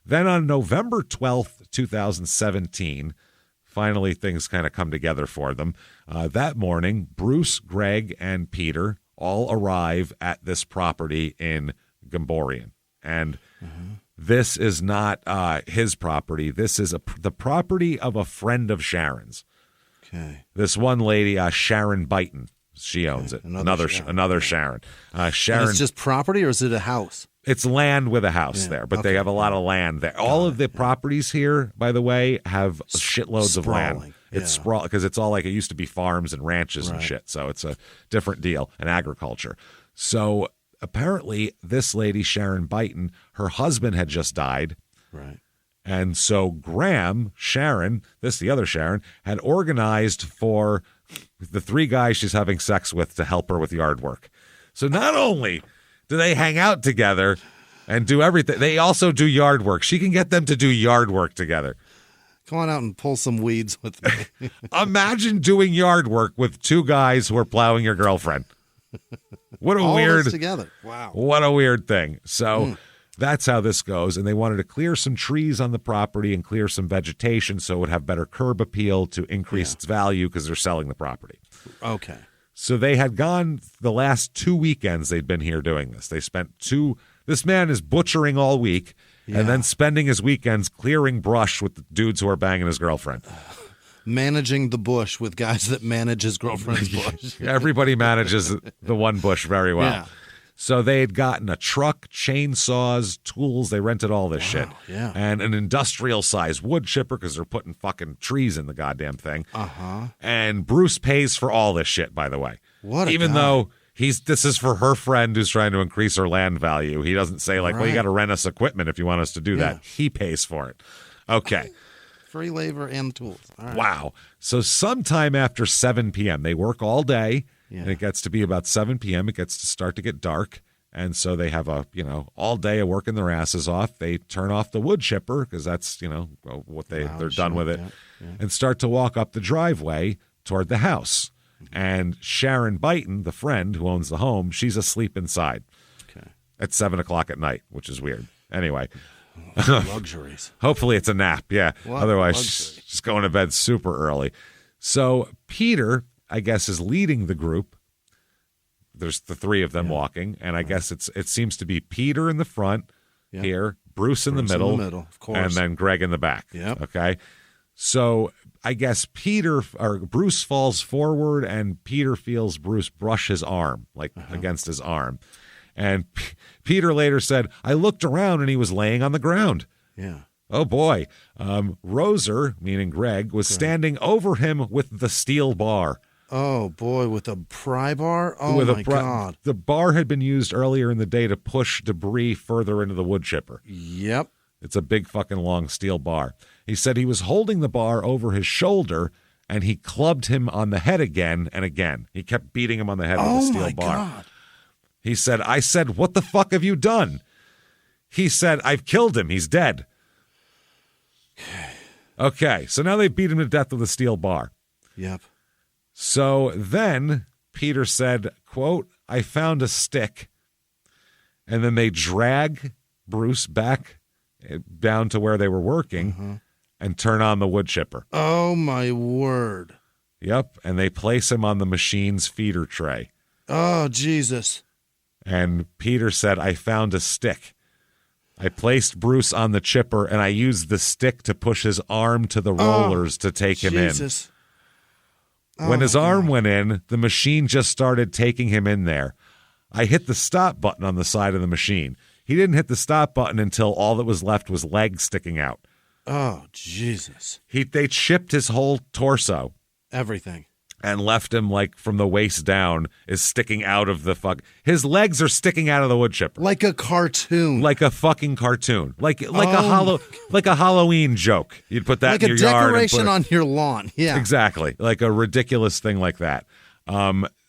Then on November 12th, 2017, finally things kind of come together for them. That morning, Bruce, Greg, and Peter all arrive at this property in Goomboorian. And this is not his property. This is the property of a friend of Sharon's. Okay. This one lady, Sharon Byton, she owns it. Another Sharon. Sharon. And it's just property, or is it a house? It's land with a house there, but they have a lot of land there. All of the properties here, by the way, have shitloads of land. It's sprawl because it's all it used to be farms and ranches and shit. So it's a different deal, and agriculture. So apparently this lady, Sharon Byton, her husband had just died. Right. And so Sharon, the other Sharon, had organized for the 3 guys she's having sex with to help her with yard work. So not only do they hang out together and do everything, they also do yard work. She can get them to do yard work together. Come on out and pull some weeds with me. Imagine doing yard work with 2 guys who are plowing your girlfriend. What a All weird this together. Wow. What a weird thing. So that's how this goes. And they wanted to clear some trees on the property and clear some vegetation so it would have better curb appeal to increase its value because they're selling the property. Okay. So they had gone the last 2 weekends they'd been here doing this. They spent 2. This man is butchering all week and then spending his weekends clearing brush with the dudes who are banging his girlfriend. Managing the bush with guys that manage his girlfriend's bush. Everybody manages the one bush very well. Yeah. So they had gotten a truck, chainsaws, tools. They rented all this shit. Yeah. And an industrial-sized wood chipper because they're putting fucking trees in the goddamn thing. Uh-huh. And Bruce pays for all this shit, by the way. What a Even guy. though this is for her friend who's trying to increase her land value. He doesn't say, like, well, you got to rent us equipment if you want us to do that. He pays for it. Okay. Free labor and tools. All right. Wow. So sometime after 7 p.m., they work all day, and it gets to be about 7 p.m. It gets to start to get dark, and so they have all day of working their asses off. They turn off the wood chipper because that's, what they're done with it, and start to walk up the driveway toward the house. And Sharon Byton, the friend who owns the home, she's asleep inside at 7 o'clock at night, which is weird. Anyway. Luxuries. Hopefully it's a nap, yeah. What Otherwise, luxury. she's going to bed super early. So Peter, I guess, is leading the group. There's the 3 of them walking, and I guess it seems to be Peter in the front here, Bruce in the middle, of course. and then Greg in the back. Yep. Okay. So I guess Bruce falls forward, and Peter feels Bruce brush his arm, against his arm. And Peter later said, I looked around and he was laying on the ground. Yeah. Oh, boy. Roser, meaning Greg, was standing over him with the steel bar. Oh, boy, with a pry bar? Oh, my God. The bar had been used earlier in the day to push debris further into the wood chipper. Yep. It's a big fucking long steel bar. He said he was holding the bar over his shoulder, and he clubbed him on the head again and again. He kept beating him on the head with the steel bar. God. He said, I said, what the fuck have you done? He said, I've killed him. He's dead. Okay, so now they beat him to death with a steel bar. Yep. So then Peter said, quote, I found a stick. And then they drag Bruce back down to where they were working and turn on the wood chipper. Oh, my word. Yep, and they place him on the machine's feeder tray. Oh, Jesus. And Peter said, I found a stick. I placed Bruce on the chipper, and I used the stick to push his arm to the rollers to take him in. When his arm went in, the machine just started taking him in there. I hit the stop button on the side of the machine. He didn't hit the stop button until all that was left was legs sticking out. Oh, Jesus. They chipped his whole torso. Everything. And left him, from the waist down, is sticking out of the fuck. His legs are sticking out of the wood chipper. Like a cartoon. Like a fucking cartoon. Like a Halloween joke. You'd put that in your yard. Like a decoration on your lawn. Yeah. Exactly. Like a ridiculous thing like that.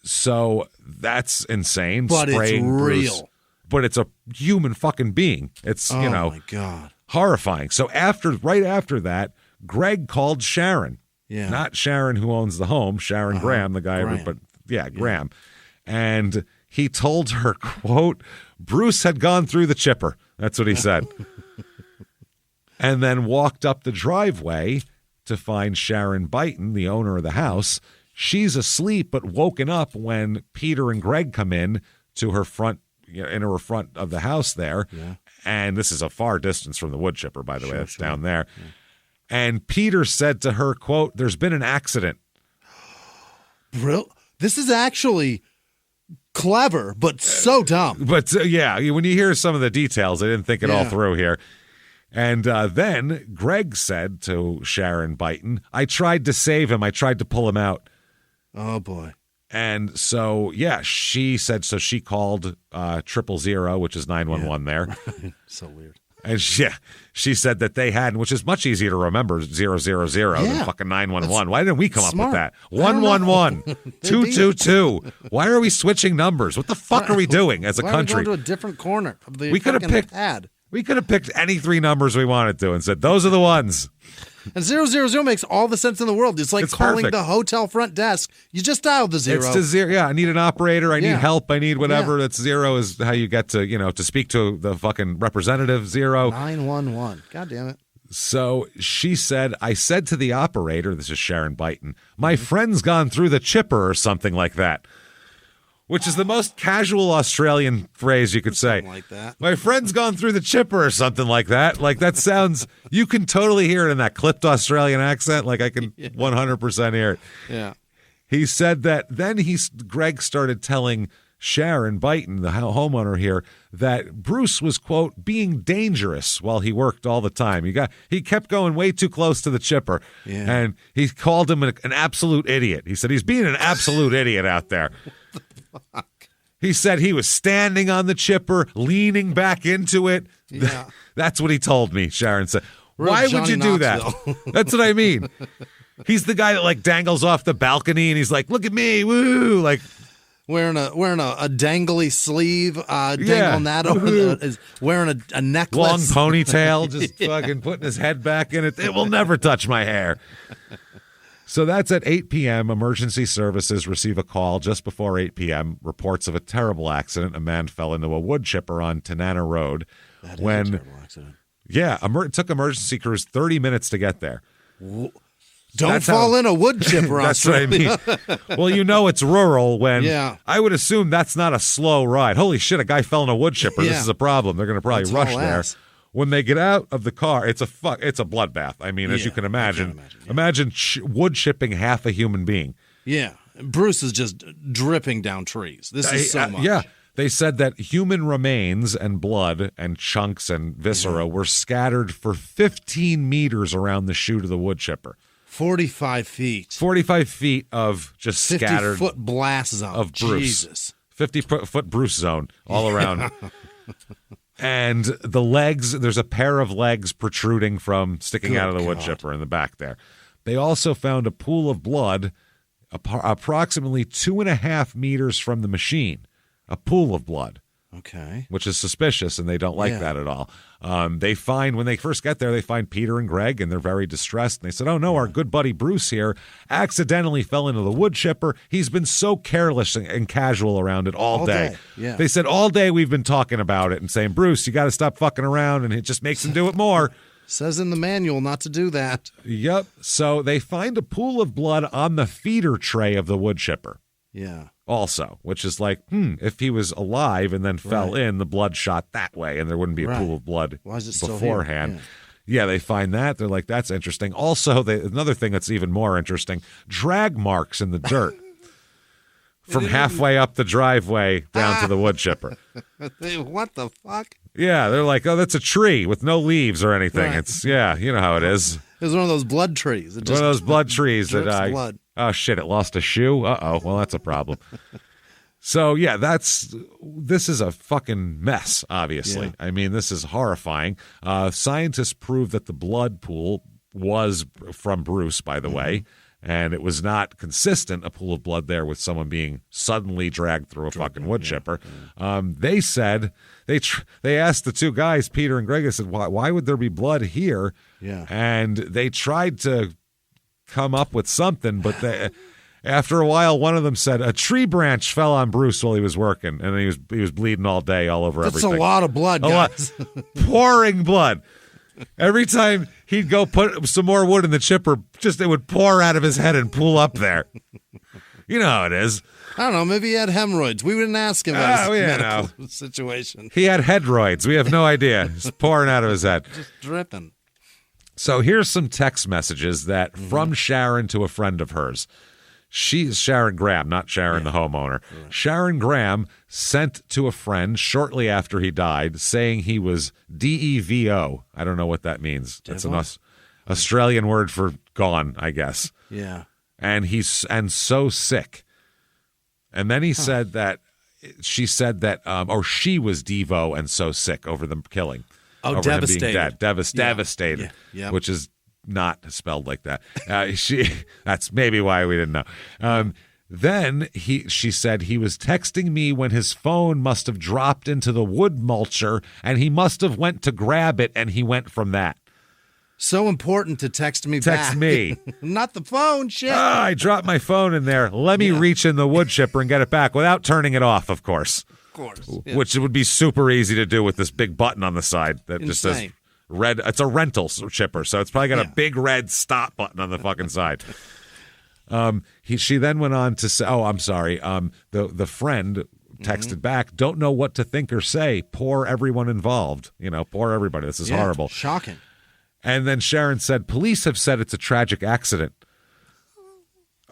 So that's insane. But Spraying it's real. Bruce. But it's a human fucking being. It's, my God. horrifying. So right after that, Greg called Sharon. Yeah. Not Sharon who owns the home, Sharon Graham, the guy, Graham. And he told her, quote, Bruce had gone through the chipper. That's what he said. And then walked up the driveway to find Sharon Byton, the owner of the house. She's asleep but woken up when Peter and Greg come in to her front, into her front of the house there. Yeah. And this is a far distance from the wood chipper, by the way. It's down there. Yeah. And Peter said to her, quote, there's been an accident. This is actually clever, but so dumb. But when you hear some of the details, I didn't think it all through here. And then Greg said to Sharon Byton, I tried to save him. I tried to pull him out. Oh, boy. And so, she said, so she called 000, which is 911 there. So weird. And she saed that they had, which is much easier to remember, 000 than fucking 911. Why didn't we come up with that? 111, 222. Why are we switching numbers? What the fuck are we doing as a country? Why are we going to a different corner of the we could have picked pad? We could have picked any three numbers we wanted to and said, those are the ones. And 000 makes all the sense in the world. It's like calling the hotel front desk. You just dialed the zero. It's to zero. Yeah, I need an operator. I need help. I need whatever. That's zero is how you get to, to speak to the fucking representative. 911. God damn it. So she said, I said to the operator, this is Sharon Byton, my friend's gone through the chipper or something like that. Which is the most casual Australian phrase you could say. Something like that. My friend's gone through the chipper or something like that. Like that sounds, you can totally hear it in that clipped Australian accent. Like I can 100% hear it. Yeah. He said that then Greg started telling Sharon Byton, the homeowner here, that Bruce was, quote, being dangerous while he worked all the time. He kept going way too close to the chipper. Yeah. And he called him an absolute idiot. He said he's being an absolute idiot out there. Fuck. He said he was standing on the chipper, leaning back into it. Yeah. That's what he told me, Sharon said. Why would you do that? That's what I mean. He's the guy that like dangles off the balcony and he's like, look at me, woo, like wearing a dangly sleeve, dangling that over wearing a necklace. Long ponytail, just fucking putting his head back in it. It will never touch my hair. So that's at 8 p.m. Emergency services receive a call just before 8 p.m. Reports of a terrible accident. A man fell into a wood chipper on Tanana Road. That is a terrible accident. Yeah, it took emergency crews 30 minutes to get there. Don't fall in a wood chipper. That's what I mean. Well, it's rural when I would assume that's not a slow ride. Holy shit, a guy fell in a wood chipper. This is a problem. They're going to probably rush there. When they get out of the car, it's a bloodbath. I mean, as you can imagine. Imagine wood chipping half a human being. Yeah. Bruce is just dripping down trees. This is so much. Yeah. They said that human remains and blood and chunks and viscera were scattered for 15 meters around the chute of the wood chipper. 45 feet. 45 feet of just scattered. 50-foot blast zone. Of Bruce. Jesus. 50-foot Bruce zone all around. And the legs, there's a pair of legs protruding from sticking out of the wood chipper in the back there. They also found a pool of blood approximately 2.5 meters from the machine. A pool of blood. Okay. Which is suspicious, and they don't like that at all. They find, when they first get there, they find Peter and Greg, and they're very distressed. And they said, oh, no, our good buddy Bruce here accidentally fell into the wood chipper. He's been so careless and casual around it all day. Yeah. They said all day we've been talking about it and saying, Bruce, you got to stop fucking around, and it just makes him do it more. Says in the manual not to do that. Yep. So they find a pool of blood on the feeder tray of the wood chipper. Yeah. Also, which is like, if he was alive and then fell in, the blood shot that way, and there wouldn't be a pool of blood beforehand. Yeah, they find that. They're like, that's interesting. Also, another thing that's even more interesting, drag marks in the dirt from halfway up the driveway down to the wood chipper. What the fuck? Yeah, they're like, oh, that's a tree with no leaves or anything. Right. It's, you know how it is. It was one of those blood trees. One of those blood trees that blood. Oh, shit, it lost a shoe? Uh-oh, well, that's a problem. So, yeah, this is a fucking mess, obviously. Yeah. I mean, this is horrifying. Scientists proved that the blood pool was from Bruce, by the way, and it was not consistent, a pool of blood there with someone being suddenly dragged through a fucking wood chipper. They said, they asked the two guys, Peter and Greg, they said, why would there be blood here? Yeah. And they tried to come up with something, but after a while, one of them said a tree branch fell on Bruce while he was working, and he was bleeding all day, all over everything. That's a lot of blood, guys. Pouring blood. Every time he'd go put some more wood in the chipper, it would pour out of his head and pool up there. You know how it is. I don't know. Maybe he had hemorrhoids. We didn't ask him about his medical situation. He had headroids. We have no idea. It's pouring out of his head. Just dripping. So here's some text messages that from Sharon to a friend of hers. She's Sharon Graham, not Sharon the homeowner. Right. Sharon Graham sent to a friend shortly after he died saying he was DEVO. I don't know what that means. That's an Australian word for gone, I guess. Yeah. And so sick. And then he said that she said that, or she was Devo and so sick over the killing. over devastated. him being dead. Devastated, Yeah. which is not spelled like that. That's maybe why we didn't know. Then she said he was texting me when his phone must have dropped into the wood mulcher, and he must have went to grab it, and he went from that. So important to text me back. Text me. Not the phone, shit. I dropped my phone in there. Let me reach in the wood chipper and get it back without turning it off, of course. Of course. Yeah. Which would be super easy to do with this big button on the side that just says red. It's a rental chipper, so it's probably got a big red stop button on the fucking side. She then went on to say, I'm sorry. The friend texted back, don't know what to think or say. Poor everyone involved. Poor everybody. This is horrible. Shocking. And then Sharon said, police have said it's a tragic accident.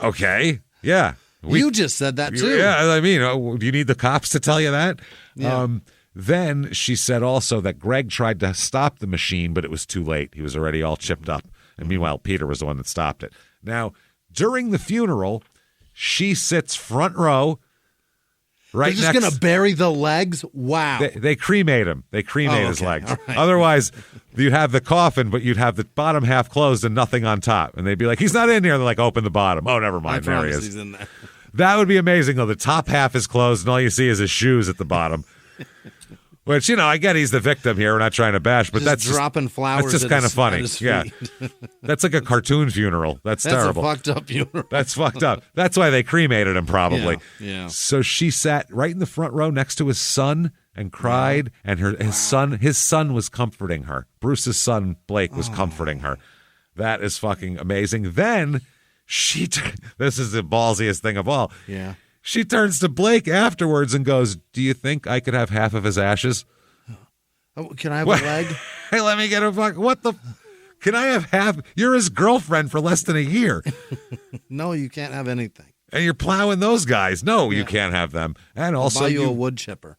Okay. Yeah. You just said that too. Yeah. I mean, do you need the cops to tell you that? Yeah. Then she said also that Greg tried to stop the machine, but it was too late. He was already all chipped up. And meanwhile, Peter was the one that stopped it. Now, during the funeral, she sits front row. Right. They're just going to bury the legs? Wow. They cremate him. They cremate his legs. Right. Otherwise, you'd have the coffin, but you'd have the bottom half closed and nothing on top. And they'd be like, he's not in here. They're like, open the bottom. Oh, never mind. There he is. He's in there. That would be amazing, though. The top half is closed, and all you see is his shoes at the bottom. Which, I get he's the victim here. We're not trying to bash, but just that's dropping flowers. That's just kind of funny. Yeah, that's like a cartoon funeral. That's terrible. That's a fucked up funeral. That's fucked up. That's why they cremated him, probably. Yeah. So she sat right in the front row next to his son and cried, and his son was comforting her. Bruce's son Blake was comforting her. That is fucking amazing. Then this is the ballsiest thing of all. Yeah. She turns to Blake afterwards and goes, do you think I could have half of his ashes? Oh, can I have a leg? Hey, let me get a fuck. What the? Can I have half? You're his girlfriend for less than a year. No, you can't have anything. And you're plowing those guys. No, you can't have them. And also, I'll buy you a wood chipper.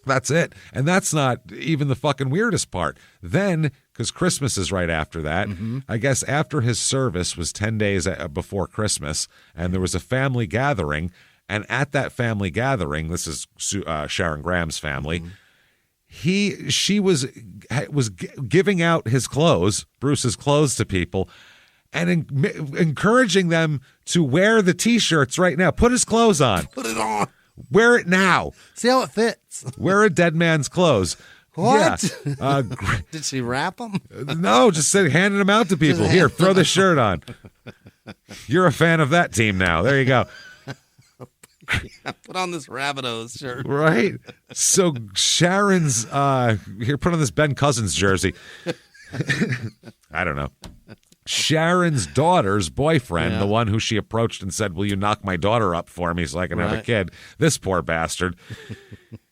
That's it. And that's not even the fucking weirdest part. Then, because Christmas is right after that, I guess after his service was 10 days before Christmas, and there was a family gathering. And at that family gathering, this is Sharon Graham's family, she was giving out his clothes, Bruce's clothes, to people, and encouraging them to wear the T-shirts right now. Put his clothes on. Put it on. Wear it now. See how it fits. Wear a dead man's clothes. What? Yeah. Did she wrap them? No, just handing them out to people. Here, throw this shirt on. You're a fan of that team now. There you go. Put on this Rabbitohs shirt. Right. So Sharon's here, put on this Ben Cousins jersey. I don't know. Sharon's daughter's boyfriend, the one who she approached and said, will you knock my daughter up for me so I can have a kid? This poor bastard.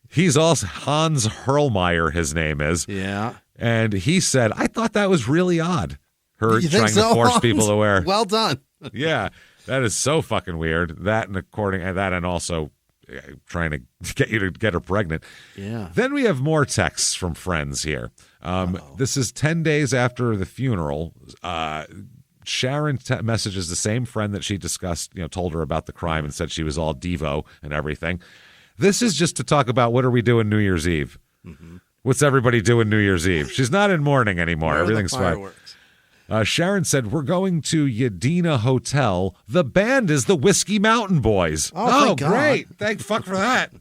He's also Hans Hurlmeyer, his name is. Yeah. And he said, I thought that was really odd. Her trying to force people to wear. Well done. Yeah. That is so fucking weird. That and also trying to get you to get her pregnant. Yeah. Then we have more texts from friends here. This is 10 days after the funeral. Sharon messages the same friend that she discussed, told her about the crime and said she was all Devo and everything. This is just to talk about what are we doing New Year's Eve. What's everybody doing New Year's Eve? She's not in mourning anymore. Everything's fine. Sharon said, we're going to Yadina Hotel. The band is the Whiskey Mountain Boys. Oh great. Thank fuck for that.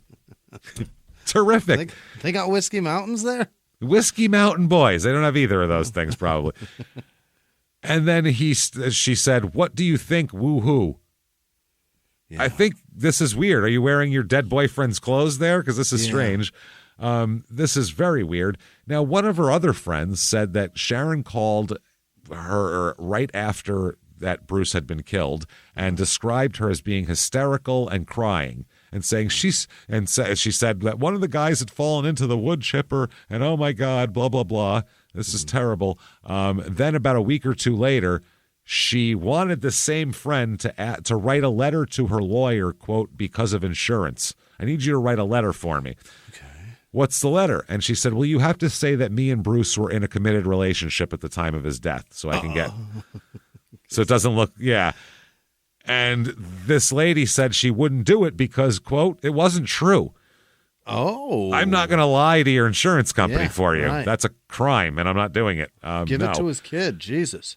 Terrific. They got Whiskey Mountains there? Whiskey Mountain Boys. They don't have either of those things, probably. And then she said, what do you think, woo-hoo? Yeah. I think this is weird. Are you wearing your dead boyfriend's clothes there? Because this is strange. This is very weird. Now, one of her other friends said that Sharon called her right after that Bruce had been killed and described her as being hysterical and crying and saying she said that one of the guys had fallen into the wood chipper and oh my God, blah, blah, blah. This is terrible. Then about a week or two later, she wanted the same friend to write a letter to her lawyer, quote, because of insurance. I need you to write a letter for me. Okay. What's the letter? And she said, well, you have to say that me and Bruce were in a committed relationship at the time of his death so I can get. So it doesn't look, yeah. And this lady said she wouldn't do it because, quote, it wasn't true. Oh. I'm not going to lie to your insurance company for you. Right. That's a crime, and I'm not doing it. Give no. it to his kid. Jesus.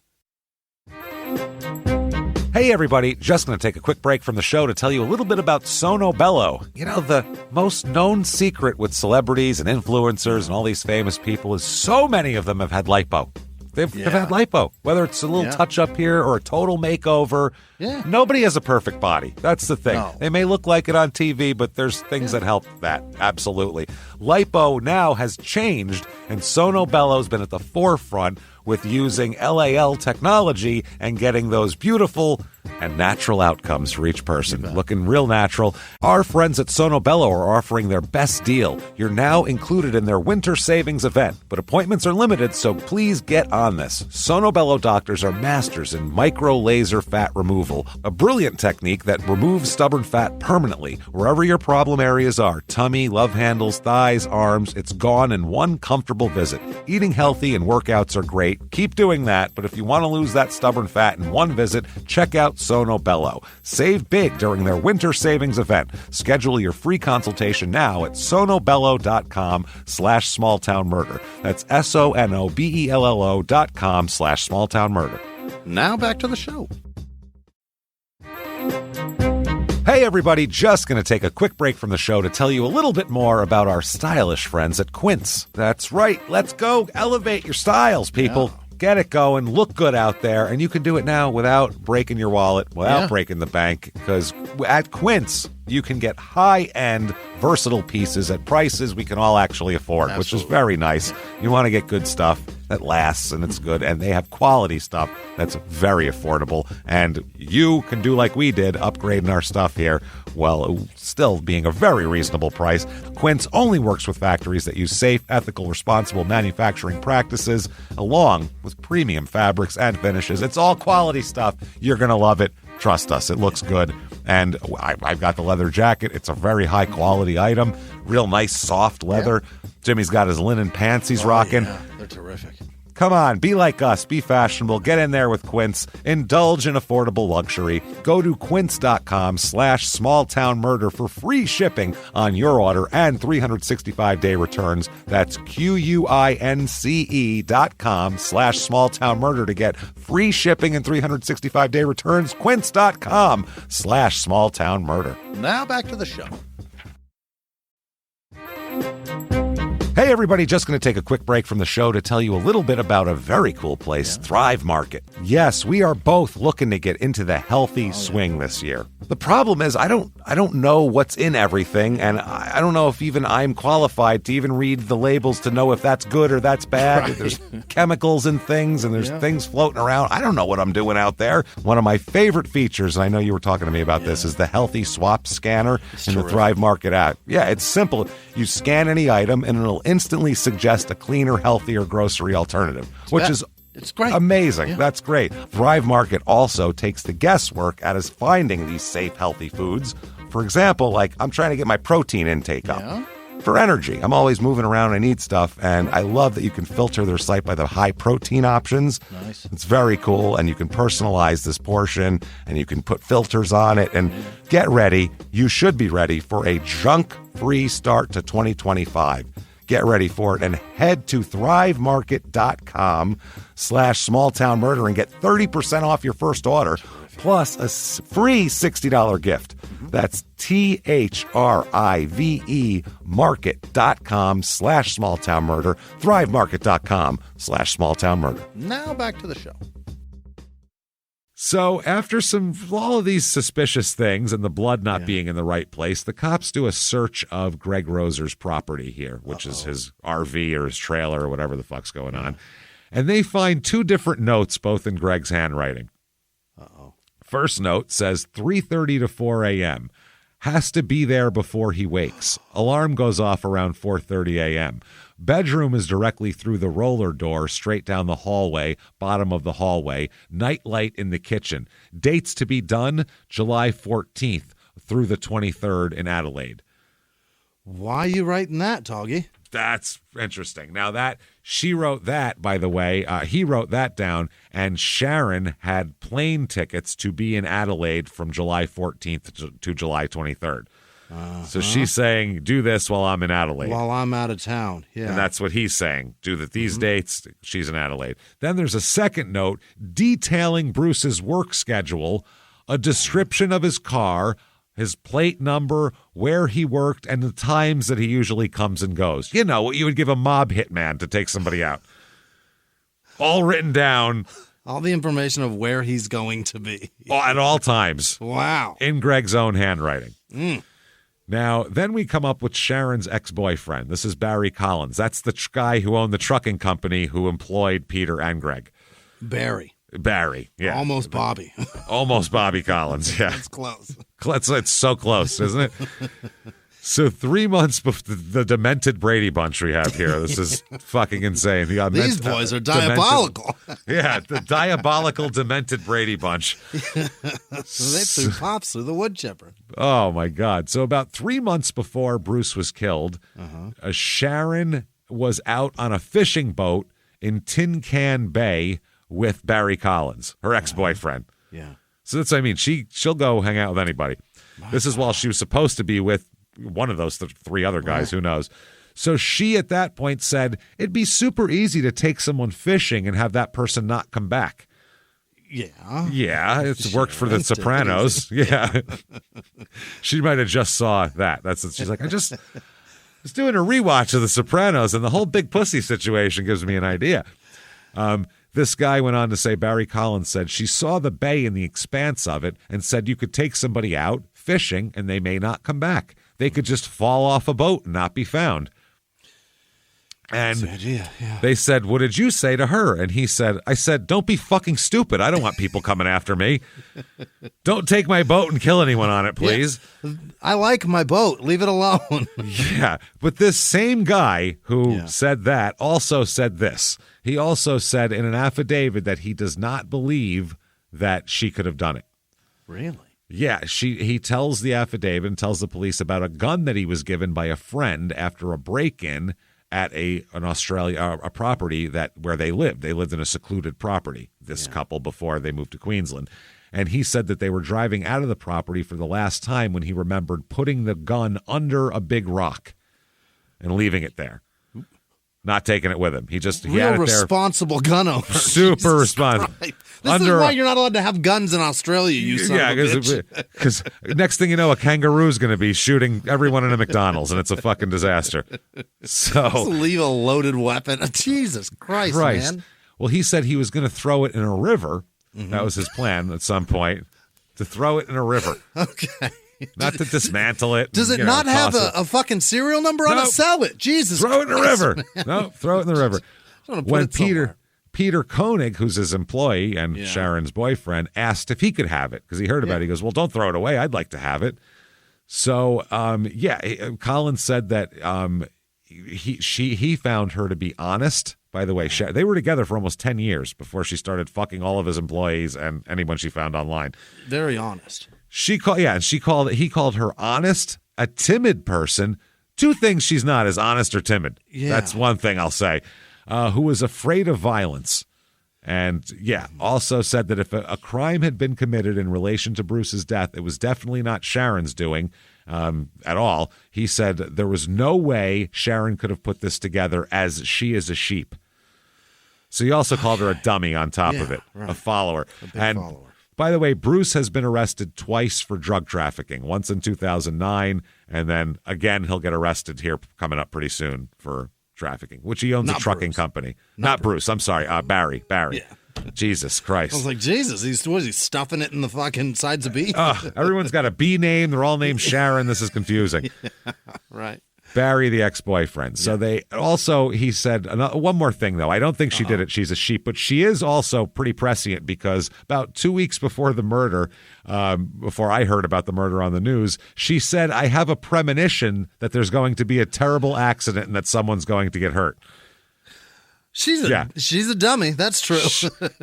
Hey, everybody. Just going to take a quick break from the show to tell you a little bit about Sono Bello. You know, the most known secret with celebrities and influencers and all these famous people is so many of them have had lipo. They've had lipo, whether it's a little touch-up here or a total makeover. Yeah. Nobody has a perfect body. That's the thing. No. They may look like it on TV, but there's things that help that. Absolutely. Lipo now has changed, and Sono Bello's been at the forefront with using LAL technology and getting those beautiful and natural outcomes for each person. Looking real natural. Our friends at Sono Bello are offering their best deal. You're now included in their winter savings event, but appointments are limited, so please get on this. Sono Bello doctors are masters in micro-laser fat removal, a brilliant technique that removes stubborn fat permanently. Wherever your problem areas are, tummy, love handles, thighs, arms, it's gone in one comfortable visit. Eating healthy and workouts are great. Keep doing that, but if you want to lose that stubborn fat in one visit, check out Sono Bello. Save big during their winter savings event. Schedule your free consultation now at sonobello.com/smalltownmurder. That's sonobello.com/smalltownmurder. Now back to the show. Hey everybody, just going to take a quick break from the show to tell you a little bit more about our stylish friends at Quince. That's right, let's go elevate your styles, people. Yeah. Get it going, look good out there, and you can do it now without breaking your wallet, without breaking the bank, because at Quince, you can get high-end, versatile pieces at prices we can all actually afford, which is very nice. You want to get good stuff that lasts and it's good, and they have quality stuff that's very affordable, and you can do like we did, upgrading our stuff here, while still being a very reasonable price. Quince only works with factories that use safe, ethical, responsible manufacturing practices, along with premium fabrics and finishes. It's all quality stuff. You're going to love it. Trust us, it looks good. And I've got the leather jacket. It's a very high-quality item. Real nice, soft leather. Yeah. Jimmie's got his linen pants he's rocking. Yeah, they're terrific. Come on, be like us. Be fashionable. Get in there with Quince. Indulge in affordable luxury. Go to quince.com/smalltownmurder for free shipping on your order and 365-day returns. That's QUINCE.com/smalltownmurder to get free shipping and 365-day returns. Quince.com/smalltownmurder. Now back to the show. Hey everybody, just going to take a quick break from the show to tell you a little bit about a very cool place, Thrive Market. Yes, we are both looking to get into the healthy swing this year. The problem is I don't know what's in everything, and I don't know if even I'm qualified to even read the labels to know if that's good or that's bad. Right. There's chemicals in things, and there's things floating around. I don't know what I'm doing out there. One of my favorite features, and I know you were talking to me about this, is the Healthy Swap Scanner in the Thrive Market app. Yeah, it's simple. You scan any item, and it'll instantly suggest a cleaner, healthier grocery alternative, it's great. Amazing. Yeah. That's great. Thrive Market also takes the guesswork out of finding these safe, healthy foods. For example, like I'm trying to get my protein intake up. For energy. I'm always moving around. I need stuff. And I love that you can filter their site by the high protein options. Nice. It's very cool. And you can personalize this portion and you can put filters on it. And get ready. You should be ready for a junk-free start to 2025. Get ready for it and head to thrivemarket.com/smalltownmurder and get 30% off your first order plus a free $60 gift. That's THRIVE market.com/smalltownmurder, thrivemarket.com/smalltownmurder. Now back to the show. So after all of these suspicious things and the blood not being in the right place, the cops do a search of Greg Roser's property here, which is his RV or his trailer or whatever the fuck's going on. And they find two different notes, both in Greg's handwriting. First note says 3:30 to 4 a.m. Has to be there before he wakes. Alarm goes off around 4:30 a.m. Bedroom is directly through the roller door, straight down the hallway, bottom of the hallway. Night light in the kitchen. Dates to be done, July 14th through the 23rd in Adelaide. Why are you writing that, Toggy? That's interesting. Now she wrote that, by the way. He wrote that down, and Sharon had plane tickets to be in Adelaide from July 14th to July 23rd. So she's saying, do this while I'm in Adelaide. While I'm out of town. Yeah. And that's what he's saying. Do that these dates. She's in Adelaide. Then there's a second note detailing Bruce's work schedule, a description of his car, his plate number, where he worked, and the times that he usually comes and goes. You know, what you would give a mob hitman to take somebody out. All written down. All the information of where he's going to be. At all times. Wow. In Greg's own handwriting. Now, then we come up with Sharon's ex-boyfriend. This is Barry Collins. That's the guy who owned the trucking company who employed Peter and Greg. Barry, yeah. Almost Bobby. Almost Bobby Collins, yeah. That's close. It's so close, isn't it? So 3 months before the demented Brady Bunch we have here. This is fucking insane. These boys are diabolical. The diabolical demented Brady Bunch. So they threw pops through the woodchipper. Oh, my God. So about 3 months before Bruce was killed, Sharon was out on a fishing boat in Tin Can Bay with Barry Collins, her ex-boyfriend. Yeah. So that's what I mean. She'll go hang out with anybody. This is while she was supposed to be with one of those three other guys. Who knows? So she at that point said, it'd be super easy to take someone fishing and have that person not come back. Yeah. Yeah, it's worked for The Sopranos. Yeah. She might have just saw that. That's what she's like, I was doing a rewatch of The Sopranos, and the whole big pussy situation gives me an idea. This guy went on to say, Barry Collins said, she saw the bay and the expanse of it and said you could take somebody out fishing and they may not come back. They could just fall off a boat and not be found. And they said, what did you say to her? And he said, I said, don't be fucking stupid. I don't want people coming after me. Don't take my boat and kill anyone on it, please. Yeah. I like my boat. Leave it alone. Yeah. But this same guy who said that also said this. He also said in an affidavit that he does not believe that she could have done it. Really? Yeah, he tells the affidavit and tells the police about a gun that he was given by a friend after a break-in at a property where they lived. They lived in a secluded property, this couple, before they moved to Queensland. And he said that they were driving out of the property for the last time when he remembered putting the gun under a big rock and leaving it there. Not taking it with him. He had it there. Responsible gun owner. Super responsible. This is why you're not allowed to have guns in Australia, you son of a bitch. Because next thing you know, a kangaroo's going to be shooting everyone in a McDonald's, and it's a fucking disaster. So just leave a loaded weapon. Jesus Christ, man. Well, he said he was going to throw it in a river. That was his plan at some point, to throw it in a river. Okay. Not to dismantle it. Does it not have a fucking serial number on it? Sell it. Jesus Throw Christ, it in the river. Man. No, throw it in the river. When Peter Koenig, who's his employee and Sharon's boyfriend, asked if he could have it because he heard about it. He goes, well, don't throw it away. I'd like to have it. So, Collins said that he found her to be honest. By the way, they were together for almost 10 years before she started fucking all of his employees and anyone she found online. Very honest. He called her honest, a timid person. Two things she's not is honest or timid. Yeah. That's one thing I'll say. Who was afraid of violence. And also said that if a crime had been committed in relation to Bruce's death, it was definitely not Sharon's doing at all. He said there was no way Sharon could have put this together as she is a sheep. So he also called her a dummy on top of it, a follower. A big follower. By the way, Bruce has been arrested twice for drug trafficking, once in 2009, and then again he'll get arrested here coming up pretty soon for trafficking, which he owns a trucking company. Not Bruce. I'm sorry. Barry. Yeah. Jesus Christ. I was like, Jesus, he's stuffing it in the fucking sides of beef? Everyone's got a B name. They're all named Sharon. This is confusing. Yeah, right. Barry, the ex-boyfriend. So he said, one more thing, though. I don't think she did it. She's a sheep, but she is also pretty prescient because about 2 weeks before the murder, before I heard about the murder on the news, she said, I have a premonition that there's going to be a terrible accident and that someone's going to get hurt. She's a dummy. That's true.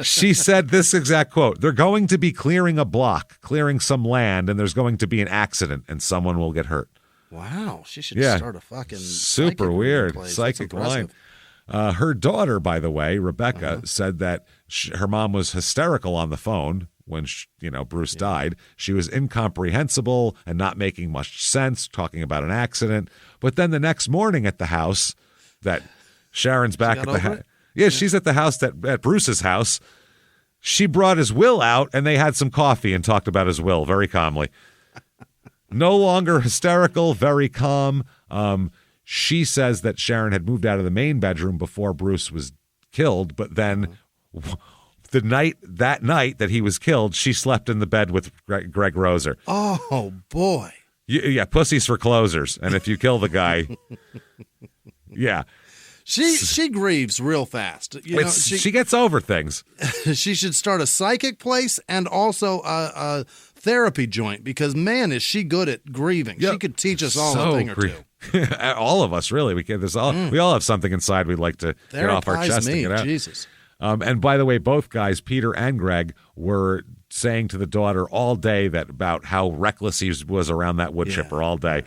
She said this exact quote. They're going to be clearing a block, clearing some land, and there's going to be an accident and someone will get hurt. Wow, she should start a fucking super weird psychic line. Her daughter, by the way, Rebecca, said that her mom was hysterical on the phone when Bruce died. She was incomprehensible and not making much sense, talking about an accident. But then the next morning at the house, that Sharon's back at the house. Yeah, she's at the house at Bruce's house. She brought his will out, and they had some coffee and talked about his will very calmly. No longer hysterical, very calm. She says that Sharon had moved out of the main bedroom before Bruce was killed, but then that night that he was killed, she slept in the bed with Greg Roser. Oh, boy. Yeah, pussies for closers. And if you kill the guy, yeah. She grieves real fast. She gets over things. She should start a psychic place and also a therapy joint because, man, is she good at grieving. Yep. She could teach us all a thing or two. All of us, really. We all have something inside we'd like to get off our chest and get out. Jesus. And by the way, both guys, Peter and Greg, were saying to the daughter all day about how reckless he was around that woodchipper all day.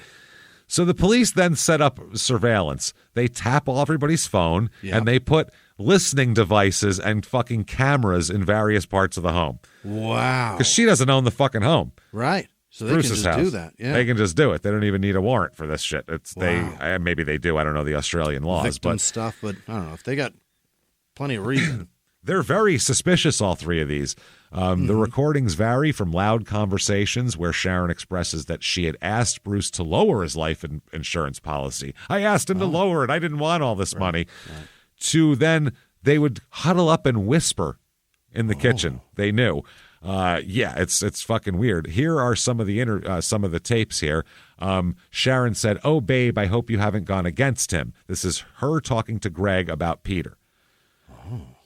So the police then set up surveillance. They tap everybody's phone, and they put listening devices and fucking cameras in various parts of the home. Wow. Because she doesn't own the fucking home. Right. So they Bruce's can just house. do that. Yeah. They can just do it. They don't even need a warrant for this shit. Maybe they do. I don't know the Australian laws. Victim stuff, but I don't know. If they got plenty of reason. They're very suspicious, all three of these. The recordings vary from loud conversations where Sharon expresses that she had asked Bruce to lower his life insurance policy. I asked him to lower it. I didn't want all this money. Right. To then they would huddle up and whisper in the kitchen. They knew. It's fucking weird. Here are some of the tapes here. Sharon said, "Oh, babe, I hope you haven't gone against him." This is her talking to Greg about Peter.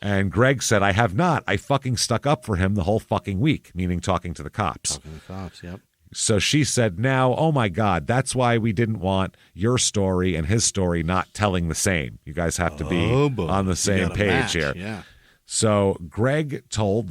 And Greg said, "I have not. I fucking stuck up for him the whole fucking week," meaning talking to the cops. Talking to the cops, yep. So she said, "Now, oh my God, that's why we didn't want your story and his story not telling the same. You guys have to be on the same page here." Yeah. So Greg told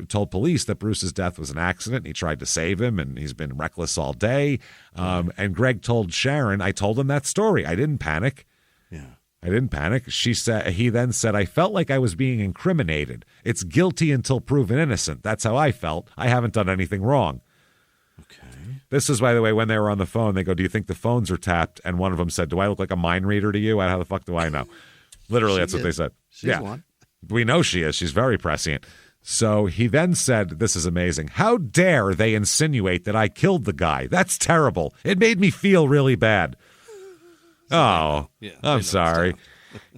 told police that Bruce's death was an accident. He tried to save him, and he's been reckless all day. And Greg told Sharon, "I told him that story. I didn't panic." Yeah. I didn't panic. He then said, "I felt like I was being incriminated. It's guilty until proven innocent. That's how I felt. I haven't done anything wrong." Okay. This is, by the way, when they were on the phone, they go, "Do you think the phones are tapped?" And one of them said, "Do I look like a mind reader to you? How the fuck do I know?" Literally, that's what they said. She's one. We know she is. She's very prescient. So he then said, this is amazing, "How dare they insinuate that I killed the guy? That's terrible. It made me feel really bad." Oh, I'm sorry.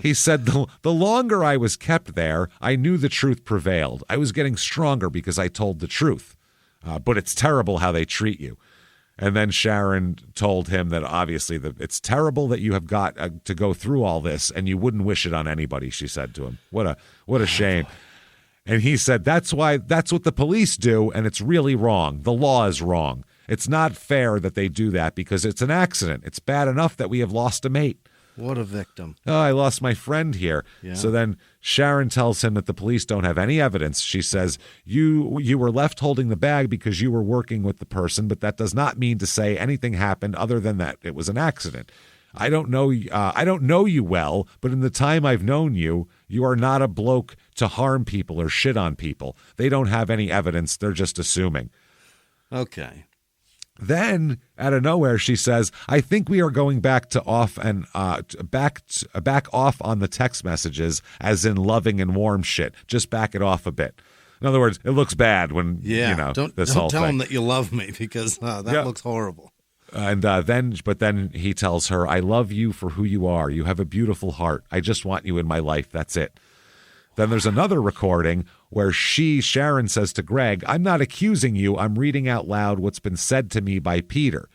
He said, the longer I was kept there, I knew the truth prevailed. I was getting stronger because I told the truth. But it's terrible how they treat you. And then Sharon told him that obviously it's terrible that you have got to go through all this, and you wouldn't wish it on anybody, she said to him. What a shame. And he said, that's what the police do, and it's really wrong. The law is wrong. It's not fair that they do that because it's an accident. It's bad enough that we have lost a mate. What a victim. Oh, I lost my friend here. Yeah. So then Sharon tells him that the police don't have any evidence. She says, you were left holding the bag because you were working with the person, but that does not mean to say anything happened other than that it was an accident. I don't know you well, but in the time I've known you, you are not a bloke to harm people or shit on people. They don't have any evidence. They're just assuming. Okay. Then, out of nowhere, she says, "I think we are going back off on the text messages, as in loving and warm shit. Just back it off a bit." In other words, it looks bad when don't whole tell thing. him that you love me because that looks horrible. And then he tells her, "I love you for who you are. You have a beautiful heart. I just want you in my life. That's it." Then there's another recording where Sharon says to Greg, "I'm not accusing you. I'm reading out loud what's been said to me by Peter."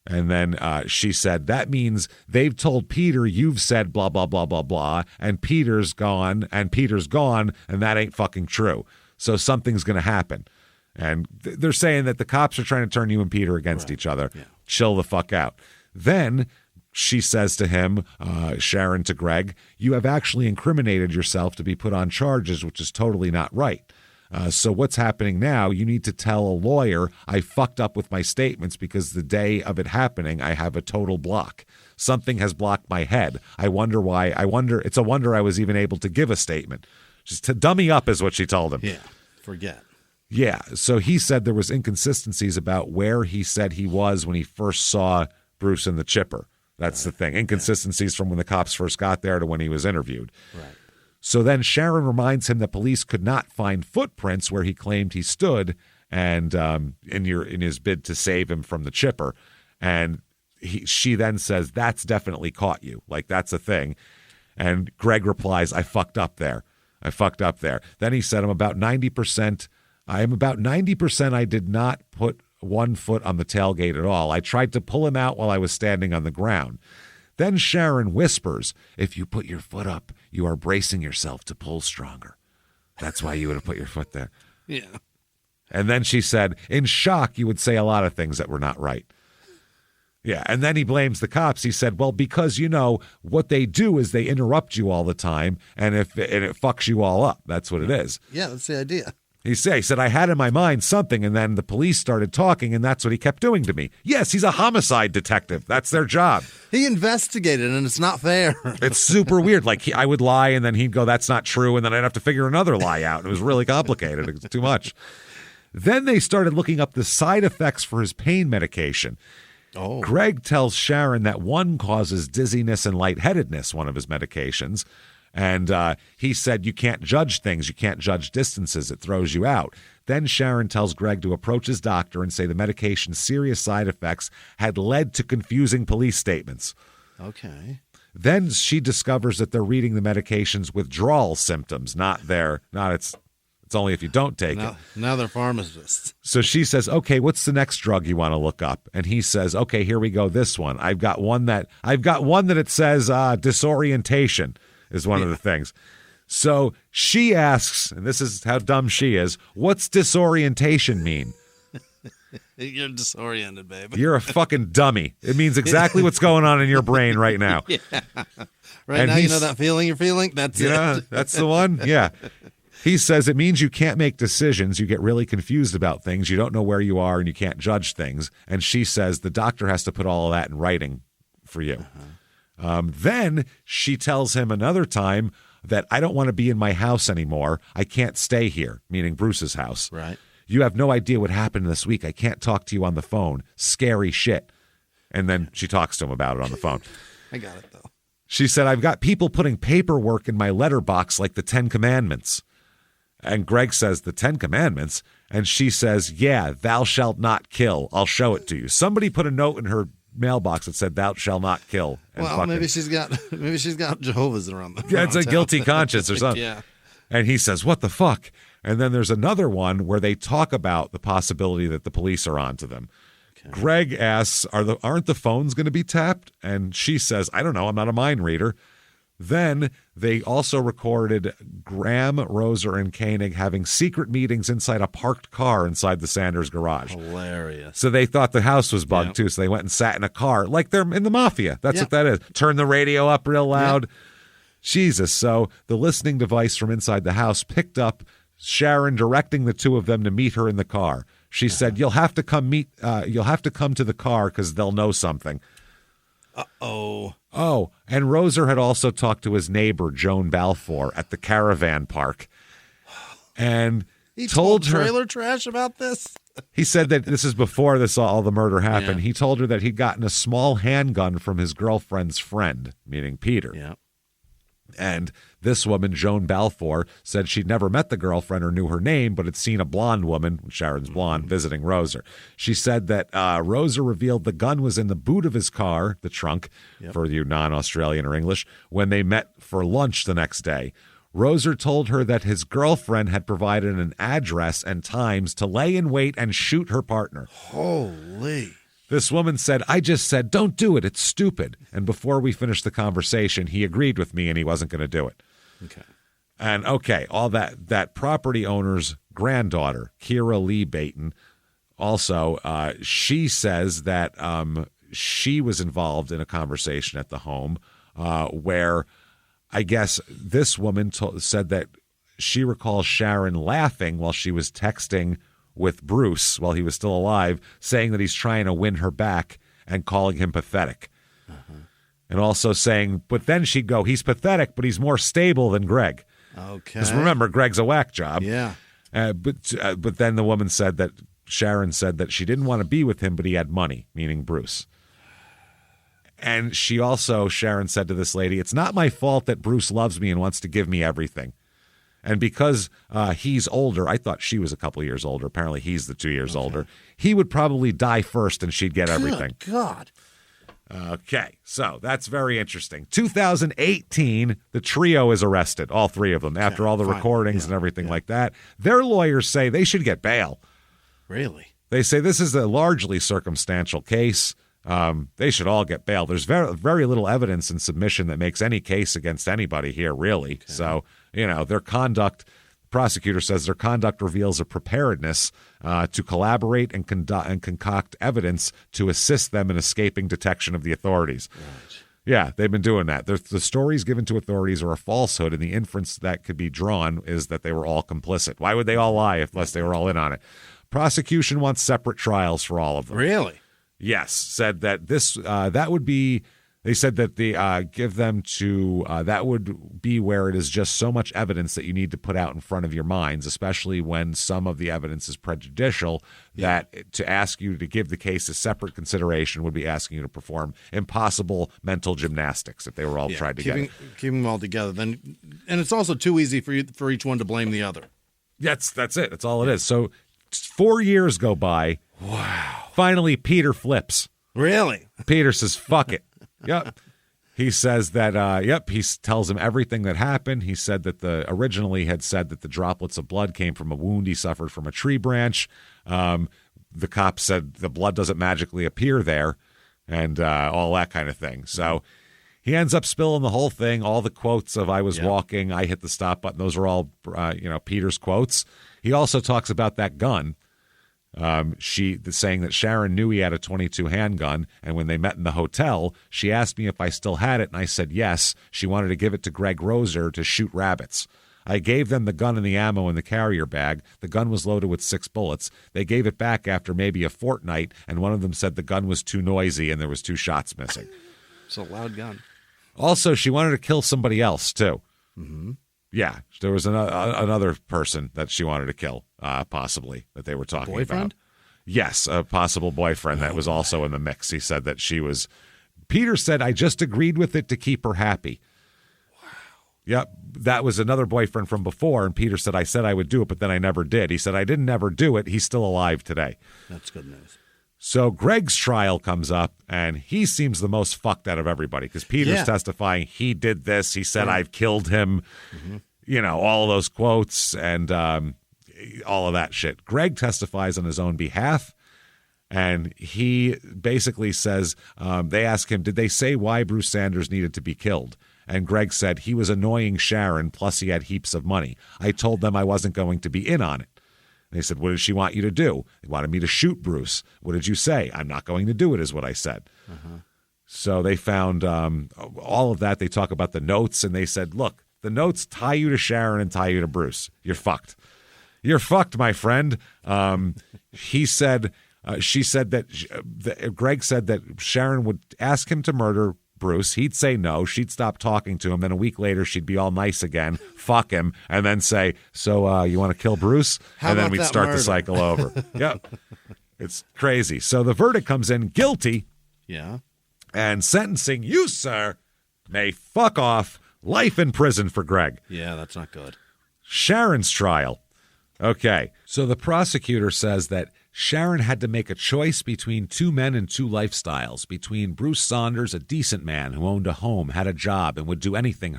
And then she said, "That means they've told Peter you've said blah, blah, blah, blah, blah, and Peter's gone, and that ain't fucking true. So something's going to happen." And they're saying that the cops are trying to turn you and Peter against each other. Yeah. Chill the fuck out. Then she says to him, Sharon to Greg, "You have actually incriminated yourself to be put on charges, which is totally not right. So what's happening now, you need to tell a lawyer I fucked up with my statements because the day of it happening, I have a total block. Something has blocked my head. I wonder why. It's a wonder I was even able to give a statement." Just to dummy up is what she told him. Yeah, forget. Yeah, so he said there was inconsistencies about where he said he was when he first saw Bruce and the chipper. That's the thing. Inconsistencies from when the cops first got there to when he was interviewed. Right. So then Sharon reminds him that police could not find footprints where he claimed he stood, and in his bid to save him from the chipper. And she then says, that's definitely caught you. Like, that's a thing. And Greg replies, I fucked up there. Then he said, I'm about 90% I did not put one foot on the tailgate at all. I tried to pull him out while I was standing on the ground. Then Sharon whispers, if you put your foot up, you are bracing yourself to pull stronger. That's why you would have put your foot there. Yeah. And then she said, in shock, you would say a lot of things that were not right. Yeah, and then he blames the cops. He said, well, because, what they do is they interrupt you all the time, and it fucks you all up. That's what it is. Yeah, that's the idea. He said, I had in my mind something, and then the police started talking, and that's what he kept doing to me. Yes, he's a homicide detective. That's their job. He investigated, and it's not fair. It's super weird. Like, I would lie, and then he'd go, that's not true, and then I'd have to figure another lie out. It was really complicated. It was too much. Then they started looking up the side effects for his pain medication. Oh. Greg tells Sharon that one causes dizziness and lightheadedness, one of his medications. And he said, you can't judge things. You can't judge distances. It throws you out. Then Sharon tells Greg to approach his doctor and say the medication's serious side effects had led to confusing police statements. Okay. Then she discovers that they're reading the medication's withdrawal symptoms, it's only if you don't take it. Now they're pharmacists. So she says, okay, what's the next drug you want to look up? And he says, okay, here we go. This one. I've got one that it says disorientation is one of the things. So she asks, and this is how dumb she is, what's disorientation mean? You're disoriented, baby. You're a fucking dummy. It means exactly what's going on in your brain right now. Yeah. Right now, you know that feeling you're feeling? That's it. Yeah, that's the one? Yeah. He says it means you can't make decisions. You get really confused about things. You don't know where you are and you can't judge things. And she says the doctor has to put all of that in writing for you. Then she tells him another time that I don't want to be in my house anymore. I can't stay here, meaning Bruce's house. Right. You have no idea what happened this week. I can't talk to you on the phone. Scary shit. And then she talks to him about it on the phone. I got it, though. She said, I've got people putting paperwork in my letterbox like the 10 Commandments. And Greg says, the 10 Commandments? And she says, yeah, thou shalt not kill. I'll show it to you. Somebody put a note in her mailbox that said, thou shalt not kill. Well, maybe she's got Jehovah's around the Yeah, it's a guilty conscience or something. Yeah. And he says, what the fuck? And then there's another one where they talk about the possibility that the police are onto them. Okay. Greg asks, aren't the phones going to be tapped? And she says, I don't know. I'm not a mind reader. Then they also recorded Graham, Roser, and Koenig having secret meetings inside a parked car inside the Sanders garage. Hilarious. So they thought the house was bugged, too, so they went and sat in a car like they're in the mafia. That's what that is. Turn the radio up real loud. Yeah. Jesus. So the listening device from inside the house picked up Sharon directing the two of them to meet her in the car. She said, you'll have to come to the car because they'll know something. Uh-oh. Oh, and Roser had also talked to his neighbor, Joan Balfour, at the caravan park. And he told her trailer trash about this? He said that this is before all the murder happened. Yeah. He told her that he'd gotten a small handgun from his girlfriend's friend, meaning Peter. Yeah. And this woman, Joan Balfour, said she'd never met the girlfriend or knew her name, but had seen a blonde woman, Sharon's blonde, visiting Roser. She said that Roser revealed the gun was in the boot of his car, the trunk, for you non-Australian or English, when they met for lunch the next day. Roser told her that his girlfriend had provided an address and times to lay in wait and shoot her partner. Holy. This woman said, I just said, don't do it. It's stupid. And before we finished the conversation, he agreed with me and he wasn't going to do it. Okay. And all that property owner's granddaughter, Kira Lee Baton, also, she says that she was involved in a conversation at the home where I guess this woman said that she recalls Sharon laughing while she was texting with Bruce while he was still alive, saying that he's trying to win her back and calling him pathetic. And also saying, but then she'd go, he's pathetic, but he's more stable than Greg. Okay. Because remember, Greg's a whack job. Yeah. But then the woman said that Sharon said that she didn't want to be with him, but he had money, meaning Bruce. And Sharon said to this lady, it's not my fault that Bruce loves me and wants to give me everything. And because he's older, I thought she was a couple years older. Apparently he's the 2 years older. He would probably die first and she'd get everything. Good God. Okay, so that's very interesting. 2018, the trio is arrested, all three of them, after all the recordings and everything like that. Their lawyers say they should get bail. Really? They say this is a largely circumstantial case. They should all get bail. There's very little evidence in submission that makes any case against anybody here, really. Okay. So, their conduct, the prosecutor says their conduct reveals a preparedness to collaborate and concoct evidence to assist them in escaping detection of the authorities. Right. Yeah, they've been doing that. The stories given to authorities are a falsehood, and the inference that could be drawn is that they were all complicit. Why would they all lie unless they were all in on it? Prosecution wants separate trials for all of them. Really? Yes, said that that would be. They said that give them to that would be where it is just so much evidence that you need to put out in front of your minds, especially when some of the evidence is prejudicial. That to ask you to give the case a separate consideration would be asking you to perform impossible mental gymnastics if they were all tried together. Keeping them all together, then, and it's also too easy for each one to blame the other. That's it. That's all it is. So 4 years go by. Wow. Finally, Peter flips. Really? Peter says, fuck it. Yep. He says that, he tells him everything that happened. He said that originally had said that the droplets of blood came from a wound he suffered from a tree branch. The cop said the blood doesn't magically appear there and all that kind of thing. So he ends up spilling the whole thing, all the quotes of I was walking, I hit the stop button. Those are all, Peter's quotes. He also talks about that gun. Saying that Sharon knew he had a .22 handgun, and when they met in the hotel, she asked me if I still had it, and I said yes. She wanted to give it to Greg Roser to shoot rabbits. I gave them the gun and the ammo in the carrier bag. The gun was loaded with 6 bullets. They gave it back after maybe a fortnight, and one of them said the gun was too noisy and there was 2 shots missing. It's a loud gun. Also, she wanted to kill somebody else, too. Mm-hmm. Yeah, there was another person that she wanted to kill, possibly, that they were talking about. Yes, a possible boyfriend that was also in the mix. He said that Peter said, I just agreed with it to keep her happy. Wow. Yep, that was another boyfriend from before, and Peter said, I said I would do it, but then I never did. He said, I didn't ever do it. He's still alive today. That's good news. So Greg's trial comes up, and he seems the most fucked out of everybody because Peter's testifying he did this. He said, I've killed him, all of those quotes and all of that shit. Greg testifies on his own behalf, and he basically says, they ask him, did they say why Bruce Sanders needed to be killed? And Greg said, he was annoying Sharon, plus he had heaps of money. I told them I wasn't going to be in on it. They said, what did she want you to do? They wanted me to shoot Bruce. What did you say? I'm not going to do it, is what I said. Uh-huh. So they found all of that. They talk about the notes, and they said, look, the notes tie you to Sharon and tie you to Bruce. You're fucked. You're fucked, my friend. She said that Greg said that Sharon would ask him to murder Bruce. He'd say no. She'd stop talking to him. Then a week later, she'd be all nice again, fuck him, and then say, so you want to kill Bruce? And then we'd start the cycle over. Yep. It's crazy. So the verdict comes in guilty. Yeah. And sentencing you, sir, may fuck off. Life in prison for Greg. Yeah, that's not good. Sharon's trial. Okay. So the prosecutor says that Sharon had to make a choice between 2 men and 2 lifestyles, between Bruce Saunders, a decent man who owned a home, had a job, and would do anything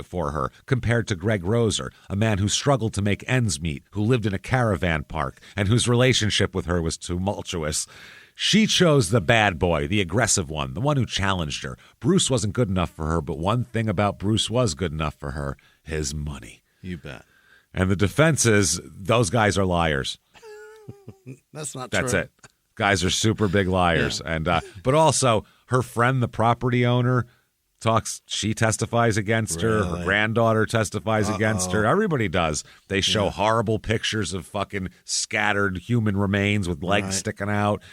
for her, compared to Greg Roser, a man who struggled to make ends meet, who lived in a caravan park, and whose relationship with her was tumultuous. She chose the bad boy, the aggressive one, the one who challenged her. Bruce wasn't good enough for her, but one thing about Bruce was good enough for her, his money. You bet. And the defense is, those guys are liars. That's not true. That's it. Guys are super big liars. Yeah. And but also her friend, the property owner, she testifies against her. Her granddaughter testifies against her. Everybody does. They show horrible pictures of fucking scattered human remains with legs sticking out.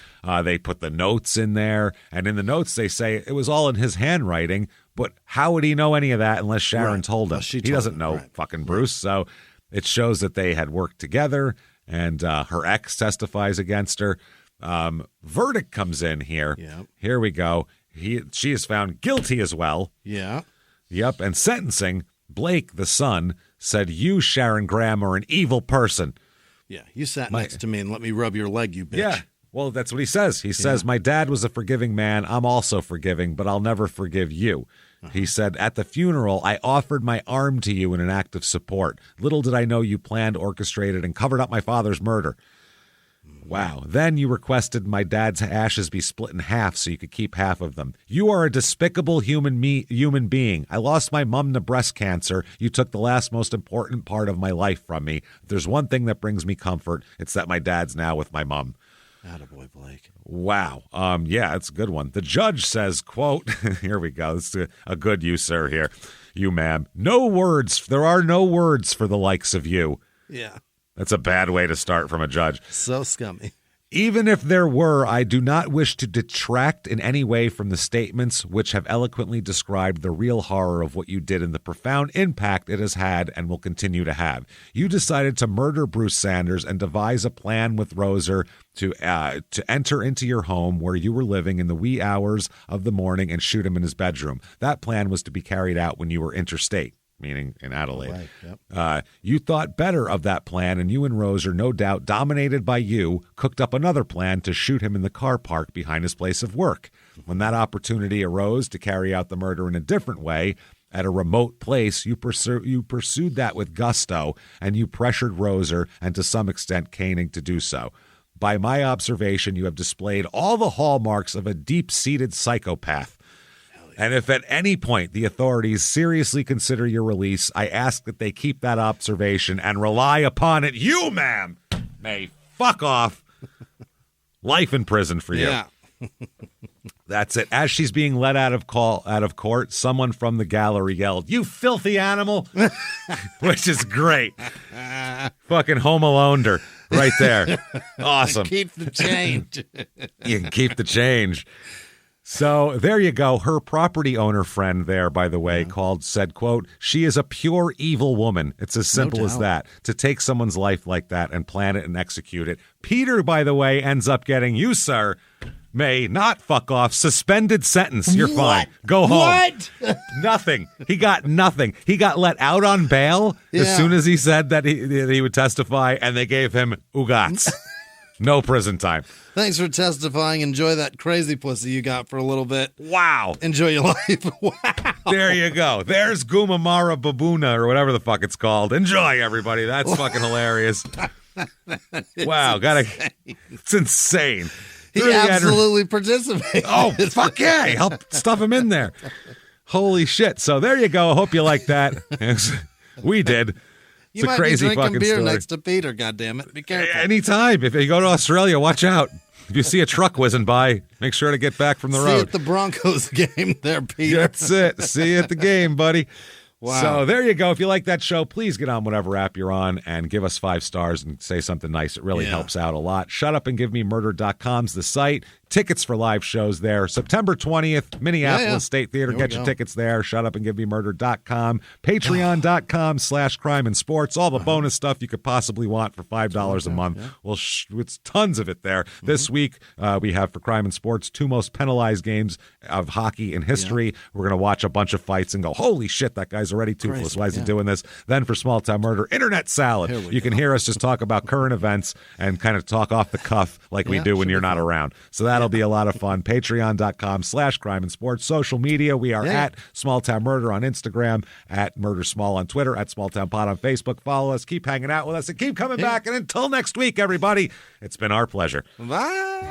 They put the notes in there. And in the notes, they say it was all in his handwriting. But how would he know any of that unless Sharon told him? He doesn't know fucking Bruce. So It shows that they had worked together, and her ex testifies against her. Verdict comes in here. Yep. Here we go. She is found guilty as well. Yeah. Yep. And sentencing, Blake, the son, said, "You, Sharon Graham, are an evil person." Yeah. You sat next to me and let me rub your leg, you bitch. Yeah. Well, that's what he says. He says, "My dad was a forgiving man. I'm also forgiving, but I'll never forgive you." He said, "At the funeral, I offered my arm to you in an act of support. Little did I know you planned, orchestrated, and covered up my father's murder." Wow. Then you requested my dad's ashes be split in half so you could keep half of them. You are a despicable human being. I lost my mom to breast cancer. You took the last most important part of my life from me. If there's one thing that brings me comfort, it's that my dad's now with my mom. Attaboy, Blake. Wow. Yeah, it's a good one. The judge says, quote, here we go. This is a good you, sir, here. You, ma'am. No words. There are no words for the likes of you. Yeah. That's a bad way to start from a judge. So scummy. Even if there were, I do not wish to detract in any way from the statements which have eloquently described the real horror of what you did and the profound impact it has had and will continue to have. You decided to murder Bruce Sanders and devise a plan with Roser to enter into your home where you were living in the wee hours of the morning and shoot him in his bedroom. That plan was to be carried out when you were interstate. Meaning in Adelaide. Right, yep. You thought better of that plan, and you and Roser, no doubt dominated by you, cooked up another plan to shoot him in the car park behind his place of work. When that opportunity arose to carry out the murder in a different way, at a remote place, you pursued that with gusto, and you pressured Roser, and to some extent Koenig, to do so. By my observation, you have displayed all the hallmarks of a deep-seated psychopath. And if at any point the authorities seriously consider your release, I ask that they keep that observation and rely upon it. You, ma'am, may fuck off. Life in prison for you. Yeah. That's it. As she's being let out of court, someone from the gallery yelled, "You filthy animal," which is great. Fucking Home Aloned her right there. Awesome. Keep the change. You can keep the change. So there you go. Her property owner friend there, by the way, said, quote, "She is a pure evil woman." It's as simple as that. To take someone's life like that and plan it and execute it. Peter, by the way, ends up getting, you, sir, may not fuck off. Suspended sentence. You're fine. Go home. What? Nothing. He got nothing. He got let out on bail as soon as he said that he would testify, and they gave him ugats. No prison time. Thanks for testifying. Enjoy that crazy pussy you got for a little bit. Wow. Enjoy your life. Wow. There you go. There's Gumamara Babuna or whatever the fuck it's called. Enjoy, everybody. That's fucking hilarious. Wow. It's insane. He absolutely participated. Oh, fuck yeah. Help stuff him in there. Holy shit. So there you go. I hope you like that. We did. You it's might a crazy be drinking fucking beer story. next to Peter, goddammit. Be careful. Anytime. If you go to Australia, watch out. If you see a truck whizzing by, make sure to get back from the road. See you at the Broncos game there, Peter. That's it. See you at the game, buddy. Wow. So there you go. If you like that show, please get on whatever app you're on and give us 5 stars and say something nice. It really helps out a lot. Shutupandgivememurder.com's the site. Tickets for live shows there. September 20th, Minneapolis State Theater. Get your tickets there. Shutupandgivememurder.com. Patreon.com/crime and sports. All the bonus stuff you could possibly want for $5 a month. Well, it's tons of it there. This week, we have for crime and sports 2 most penalized games of hockey in history. We're going to watch a bunch of fights and go, holy shit, that guy's already toothless. Why is he doing this? Then for small town murder, internet salad. You can hear us just talk about current events and kind of talk off the cuff like we do when you're not around. So that'll be a lot of fun. Patreon.com/crime and sports. Social media, we are at Small Town Murder on Instagram, at Murder Small on Twitter, at Small Town Pod on Facebook. Follow us, keep hanging out with us, and keep coming back. And until next week, everybody, it's been our pleasure. Bye.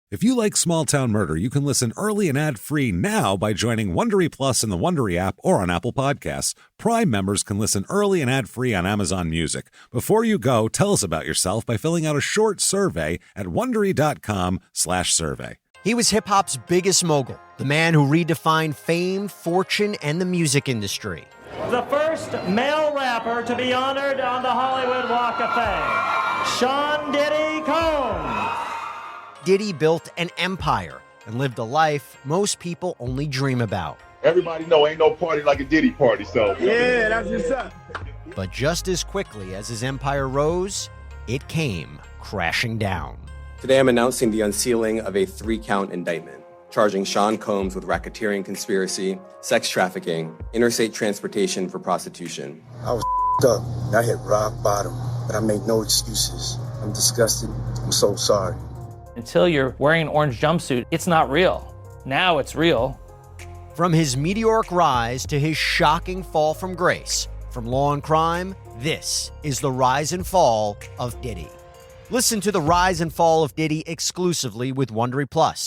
If you like Small Town Murder, you can listen early and ad-free now by joining Wondery Plus in the Wondery app or on Apple Podcasts. Prime members can listen early and ad-free on Amazon Music. Before you go, tell us about yourself by filling out a short survey at Wondery.com/survey. He was hip-hop's biggest mogul, the man who redefined fame, fortune, and the music industry. The first male rapper to be honored on the Hollywood Walk of Fame, Sean Diddy Combs. Diddy built an empire and lived a life most people only dream about. Everybody know ain't no party like a Diddy party, so. Yeah, that's what's up. But just as quickly as his empire rose, it came crashing down. Today I'm announcing the unsealing of a 3-count indictment, charging Sean Combs with racketeering conspiracy, sex trafficking, interstate transportation for prostitution. I was up. I hit rock bottom, but I make no excuses. I'm disgusted. I'm so sorry. Until you're wearing an orange jumpsuit, it's not real. Now it's real. From his meteoric rise to his shocking fall from grace, from law and crime, this is the rise and fall of Diddy. Listen to the rise and fall of Diddy exclusively with Wondery Plus